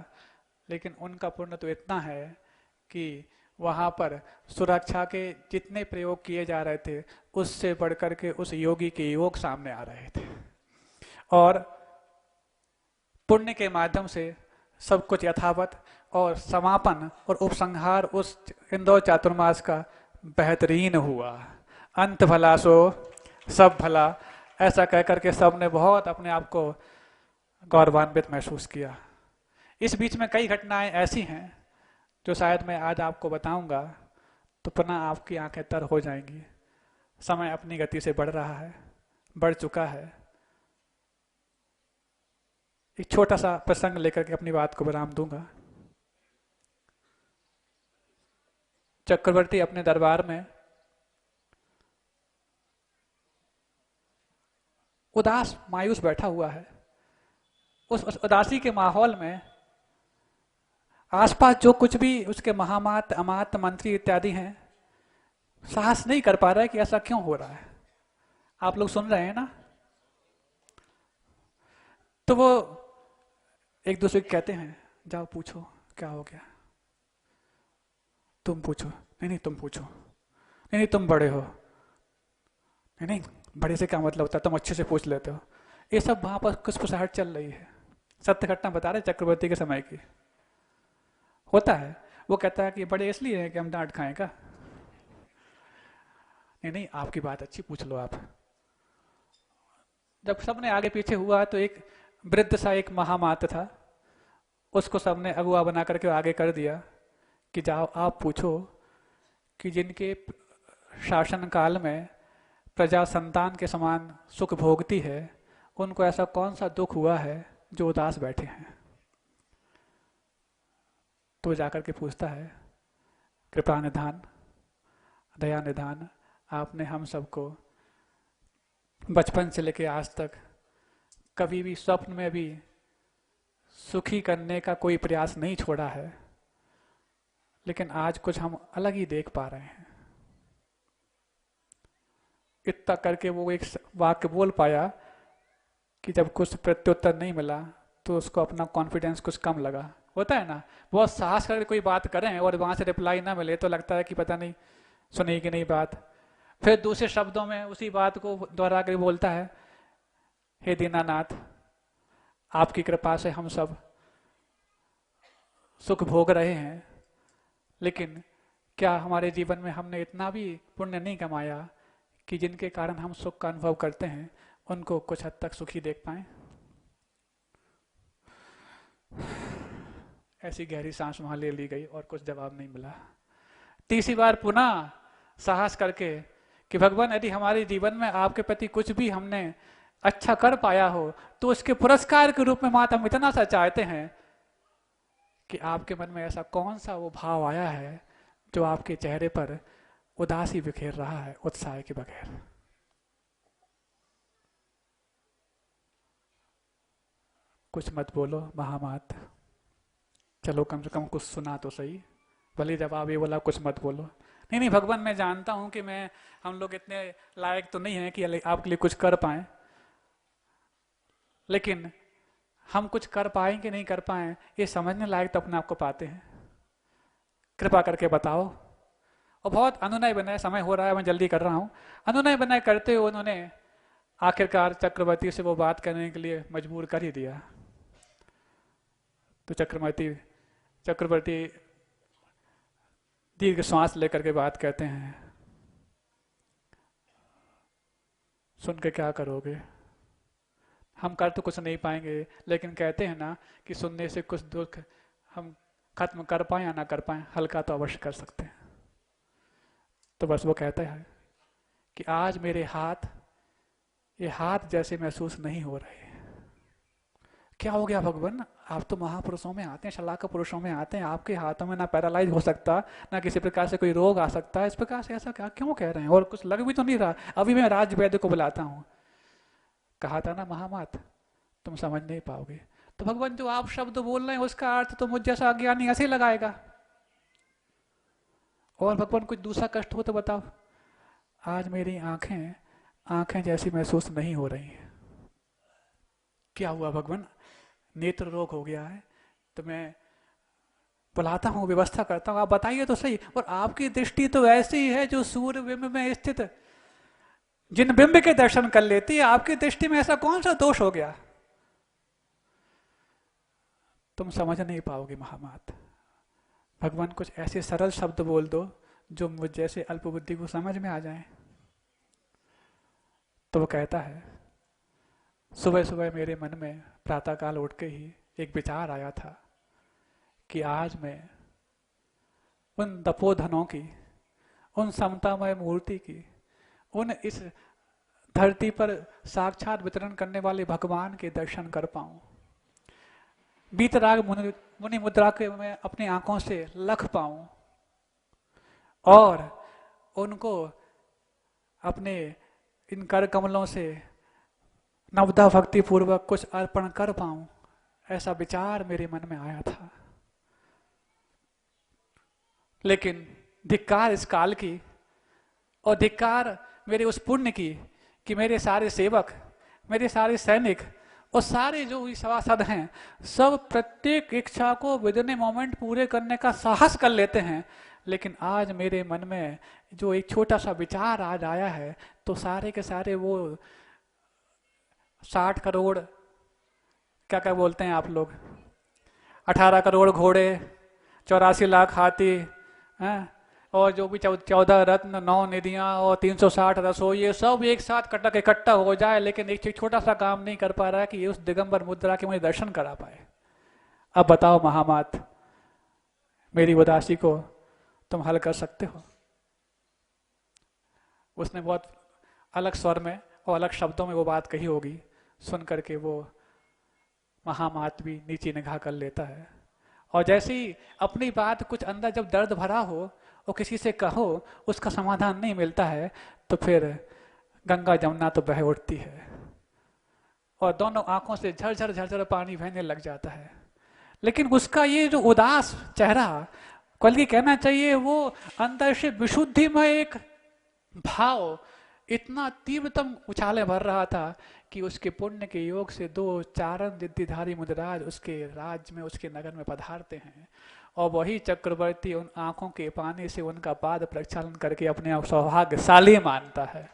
लेकिन उनका पुण्य तो इतना है कि वहां पर सुरक्षा के जितने प्रयोग किए जा रहे थे उससे बढ़कर के उस योगी के योग सामने आ रहे थे। और पुण्य के माध्यम से सब कुछ यथावत और समापन और उपसंहार उस इंदौर चातुर्मास का बेहतरीन हुआ। अंत भला सो सब भला, ऐसा कहकर के सब ने बहुत अपने आप को गौरवान्वित महसूस किया। इस बीच में कई घटनाएं ऐसी हैं जो शायद मैं आज आपको बताऊंगा तो पुनः आपकी आंखें तर हो जाएंगी। समय अपनी गति से बढ़ रहा है, बढ़ चुका है। एक छोटा सा प्रसंग लेकर के अपनी बात को विराम दूंगा। चक्रवर्ती अपने दरबार में उदास मायूस बैठा हुआ है। उस उदासी के माहौल में आसपास जो कुछ भी उसके महामात, अमात, मंत्री इत्यादि हैं साहस नहीं कर पा रहा है कि ऐसा क्यों हो रहा है। आप लोग सुन रहे हैं ना? तो वो एक दूसरे को कहते हैं, जाओ पूछो क्या हो गया। तुम पूछो, नहीं नहीं तुम पूछो, नहीं नहीं तुम बड़े हो, नहीं नहीं बड़े से क्या मतलब होता है, तुम अच्छे से पूछ लेते हो। ये सब वहां पर कुछ पुसाहट चल रही है। सत्य घटना बता रहे चक्रवर्ती के समय की। होता है, वो कहता है कि बड़े इसलिए हैं कि हम डांट खाएं का। नहीं नहीं आपकी बात अच्छी, पूछ लो आप। जब सबने आगे पीछे हुआ तो एक वृद्ध सा एक महामात था, उसको सबने अगुआ बना करके आगे कर दिया कि जाओ आप पूछो कि जिनके शासन काल में प्रजा संतान के समान सुख भोगती है उनको ऐसा कौन सा दुख हुआ है जो उदास बैठे हैं। तो जाकर के पूछता है, कृपा निधान, दया निधान, आपने हम सबको बचपन से लेकर आज तक कभी भी स्वप्न में भी सुखी करने का कोई प्रयास नहीं छोड़ा है, लेकिन आज कुछ हम अलग ही देख पा रहे हैं। इतना करके वो एक वाक्य बोल पाया कि जब कुछ प्रत्युत्तर नहीं मिला तो उसको अपना कॉन्फिडेंस कुछ कम लगा। होता है ना, बहुत साहस करके कोई बात करें और वहां से रिप्लाई ना मिले तो लगता है कि पता नहीं सुनी कि नहीं बात। फिर दूसरे शब्दों में उसी बात को दोहरा कर बोलता है, हे दीनानाथ, आपकी कृपा से हम सब सुख भोग रहे हैं, लेकिन क्या हमारे जीवन में हमने इतना भी पुण्य नहीं कमाया कि जिनके कारण हम सुख का अनुभव करते हैं उनको कुछ हद तक सुखी देख पाए? ऐसी गहरी सांस वहां ले ली गई और कुछ जवाब नहीं मिला। तीसरी बार पुनः साहस करके कि भगवान, यदि हमारे जीवन में आपके प्रति कुछ भी हमने अच्छा कर पाया हो तो उसके पुरस्कार के रूप में माता हम इतना सा चाहते हैं कि आपके मन में ऐसा कौन सा वो भाव आया है जो आपके चेहरे पर उदासी बिखेर रहा है उत्साह के बगैर। कुछ मत बोलो महामात, चलो कम से कम कुछ सुना तो सही। भले जवाब ये बोला कुछ मत बोलो। नहीं नहीं भगवान, मैं जानता हूं कि हम लोग इतने लायक तो नहीं हैं कि आपके लिए कुछ कर पाए, लेकिन हम कुछ कर पाए कि नहीं कर पाए ये समझने लायक तो अपने आप को पाते हैं। कृपा करके बताओ। और बहुत अनुनय विनय, समय हो रहा है मैं जल्दी कर रहा हूं, अनुनय विनय करते हुए उन्होंने आखिरकार चक्रवर्ती से वो बात करने के लिए मजबूर कर ही दिया। तो चक्रवर्ती दीर्घ श्वास लेकर के बात कहते हैं, सुन के क्या करोगे? हम कर तो कुछ नहीं पाएंगे, लेकिन कहते हैं ना कि सुनने से कुछ दुख हम खत्म कर पाए या ना कर पाए, हल्का तो अवश्य कर सकते हैं। तो बस वो कहता है कि आज मेरे ये हाथ जैसे महसूस नहीं हो रहे। क्या हो गया भगवान? आप तो महापुरुषों में आते हैं, शलाका पुरुषों में आते हैं, आपके हाथों में ना पैरालाइज हो सकता, ना किसी प्रकार से कोई रोग आ सकता है, इस प्रकार से ऐसा क्या क्यों कह रहे हैं? और कुछ लग भी तो नहीं रहा। अभी मैं राज वैद्य को बुलाता हूँ। कहा था ना महामात, तुम समझ नहीं पाओगे। तो भगवान, जो आप शब्द बोल रहे हैं उसका अर्थ तो मुझ जैसा अज्ञानी ऐसे ही लगाएगा। और भगवान कुछ दूसरा कष्ट हो तो बताओ। आज मेरी आंखें जैसी महसूस नहीं हो रही हैं। क्या हुआ भगवान? नेत्र रोग हो गया है। तो मैं बुलाता हूँ, व्यवस्था करता हूँ, आप बताइए तो सही। और आपकी दृष्टि तो ऐसी है जो सूर्य बिंब में स्थित जिन बिंब के दर्शन कर लेती है, आपकी दृष्टि में ऐसा कौन सा दोष हो गया? तुम समझ नहीं पाओगे महामात। भगवान कुछ ऐसे सरल शब्द बोल दो जो मुझ जैसे अल्प बुद्धि को समझ में आ जाए। तो वो कहता है, सुबह सुबह मेरे मन में प्रातःकाल उठ के ही एक विचार आया था कि आज मैं उन तपोधनों की, उन समतामय मूर्ति की, उन इस धरती पर साक्षात वितरण करने वाले भगवान के दर्शन कर पाऊं, बीतराग मुनि मुद्रा के मैं अपनी आंखों से लख पाऊं और उनको अपने इन कर कमलों से नवदा भक्ति पूर्वक कुछ अर्पण कर पाऊं। ऐसा विचार मेरे मन में आया था। लेकिन धिक्कार इस काल की और धिक्कार मेरे उस पुण्य की कि मेरे सारे सेवक, मेरे सारे सैनिक और सारे जो सभासद हैं, सब प्रत्येक इच्छा को विदिन ए मोमेंट पूरे करने का साहस कर लेते हैं। लेकिन आज मेरे मन में जो एक छोटा सा विचार आज आया है, तो सारे के सारे वो 60 करोड़ क्या क्या बोलते हैं आप लोग, 18 करोड़ घोड़े, 84 लाख हाथी हैं, और जो भी 14 रत्न, 9 निधियां और 360 रसोई, ये सब एक साथ इकट्ठा हो जाए, लेकिन एक छोटा सा काम नहीं कर पा रहा है कि ये उस दिगंबर मुद्रा के मुझे दर्शन करा पाए। अब बताओ महामात, मेरी उदासी को तुम हल कर सकते हो? उसने बहुत अलग स्वर में और अलग शब्दों में वो बात कही होगी। सुन करके वो महामात भी नीची निगाह कर लेता है, और जैसे ही अपनी बात कुछ अंदर जब दर्द भरा हो और किसी से कहो उसका समाधान नहीं मिलता है, तो फिर गंगा जमुना तो बह उठती है और दोनों आंखों से झरझर झरझर पानी बहने लग जाता है। लेकिन उसका ये जो उदास चेहरा, बल्कि कहना चाहिए वो अंदर से विशुद्धि में एक भाव इतना तीव्रतम उछाले भर रहा था कि उसके पुण्य के योग से 2 चारण रिद्धिधारी मुद्राज उसके राज्य में, उसके नगर में पधारते हैं और वही चक्रवर्ती उन आंखों के पानी से उनका पाद प्रक्षालन करके अपने आप सौभाग्यशाली मानता है।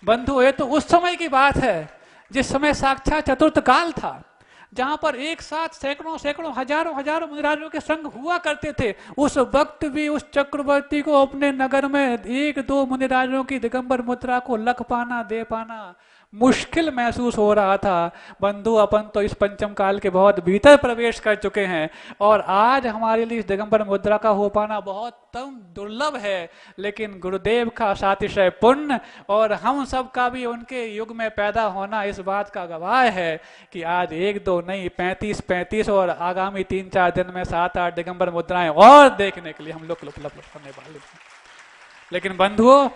बंधु, ये तो उस समय की बात है जिस समय साक्षात चतुर्थ काल था, जहां पर एक साथ सैकड़ों सैकड़ों हजारों हजारों मुनिराजों के संग हुआ करते थे। उस वक्त भी उस चक्रवर्ती को अपने नगर में एक दो मुनिराजों की दिगंबर मुद्रा को लख पाना, दे पाना मुश्किल महसूस हो रहा था। बंधु, अपन तो इस पंचम काल के बहुत भीतर प्रवेश कर चुके हैं और आज हमारे लिए इस दिगंबर मुद्रा का हो पाना बहुत दुर्लभ है। लेकिन गुरुदेव का सातिशय पुण्य और हम सब का भी उनके युग में पैदा होना इस बात का गवाह है कि आज एक दो नहीं 35 और आगामी 3-4 दिन में 7-8 दिगंबर मुद्राएं और देखने के लिए हम लोग उपलब्ध होने वाले हैं। लेकिन बंधुओं,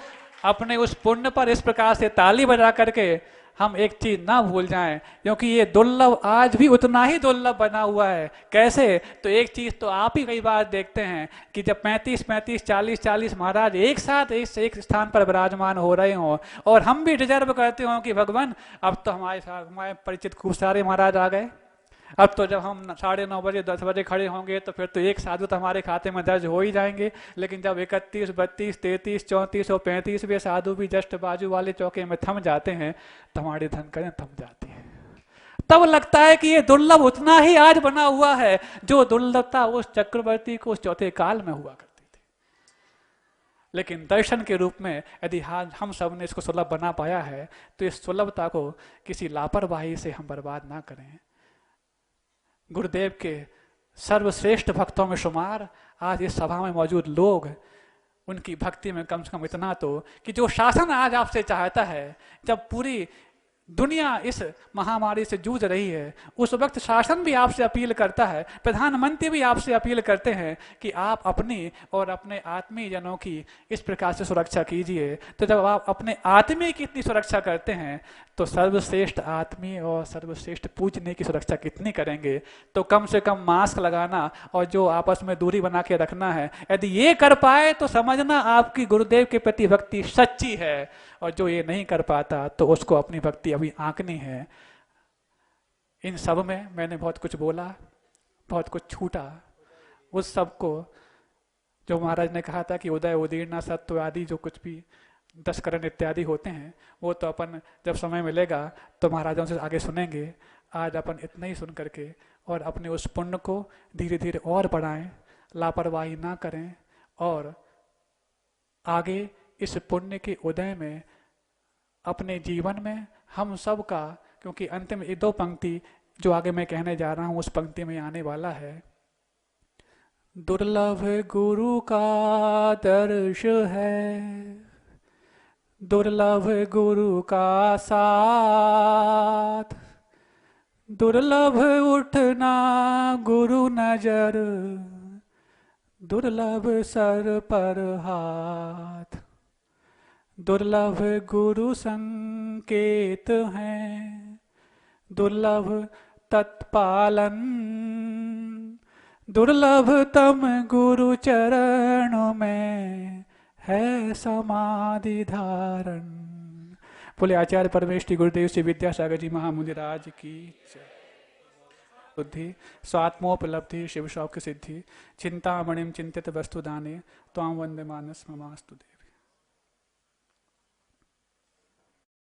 अपने उस पुण्य पर इस प्रकार से ताली बजा करके हम एक चीज ना भूल जाएं, क्योंकि ये दुर्लभ आज भी उतना ही दुर्लभ बना हुआ है। कैसे? तो एक चीज तो आप ही कई बार देखते हैं कि जब 35 40 महाराज एक साथ एक स्थान पर विराजमान हो रहे हों और हम भी डिजर्व करते हों कि भगवान अब तो हमारे साथ हमारे परिचित खूब सारे महाराज आ गए, अब तो जब हम 9:30 बजे 10 बजे खड़े होंगे तो फिर तो एक साधु तो हमारे खाते में दर्ज हो ही जाएंगे। लेकिन जब 31 32 33 34 और 35वें साधु भी जस्ट बाजू वाले चौके में थम जाते हैं तो हमारी धनकरें थम जाती है। तब लगता है कि ये दुर्लभ उतना ही आज बना हुआ है जो दुर्लभता उस चक्रवर्ती को उस चौथे काल में हुआ करती थी। लेकिन दर्शन के रूप में यदि हम सब ने इसको सुलभ बना पाया है तो इस सुलभता को किसी लापरवाही से हम बर्बाद ना करें। गुरुदेव के सर्वश्रेष्ठ भक्तों में शुमार आज इस सभा में मौजूद लोग, उनकी भक्ति में कम से कम इतना तो कि जो शासन आज आपसे चाहता है, जब पूरी दुनिया इस महामारी से जूझ रही है उस वक्त शासन भी आपसे अपील करता है, प्रधानमंत्री भी आपसे अपील करते हैं कि आप अपनी और अपने आत्मीय जनों की इस प्रकार से सुरक्षा कीजिए। तो जब आप अपने आत्मीय की इतनी सुरक्षा करते हैं तो सर्वश्रेष्ठ आत्मीय और सर्वश्रेष्ठ पूजने की सुरक्षा कितनी करेंगे। तो कम से कम मास्क लगाना और जो आपस में दूरी बना के रखना है, यदि ये कर पाए तो समझना आपकी गुरुदेव के प्रति भक्ति सच्ची है, और जो ये नहीं कर पाता तो उसको अपनी भक्ति अभी आंकनी है। इन सब में मैंने बहुत कुछ बोला, बहुत कुछ छूटा। उस सब को जो महाराज ने कहा था कि उदय उदीर्णा सत्व आदि जो कुछ भी 10 करण इत्यादि होते हैं वो तो अपन जब समय मिलेगा तो महाराजों से आगे सुनेंगे। आज अपन इतना ही सुन करके और अपने उस पुण्य को धीरे धीरे और बढ़ाएं, लापरवाही ना करें और आगे इस पुण्य के उदय में अपने जीवन में हम सब का, क्योंकि अंतिम ये 2 पंक्ति जो आगे मैं कहने जा रहा हूं उस पंक्ति में आने वाला है। दुर्लभ गुरु का दर्श है, दुर्लभ गुरु का साथ, दुर्लभ उठना गुरु नजर, दुर्लभ सर पर हाथ, दुर्लभ गुरु संकेत हैं, दुर्लभ तत्पालन, दुर्लभ तम गुरु चरणों में है समाधि धारण। बोले आचार्य परमेष्टि गुरुदेव श्री विद्यासागर जी महामुनिराज की बुद्धि स्वात्मोपलब्धि शिव शौक सिद्धि चिंतामणिम चिंतित वस्तु दाने त्वां वंदे मानस ममास्तु।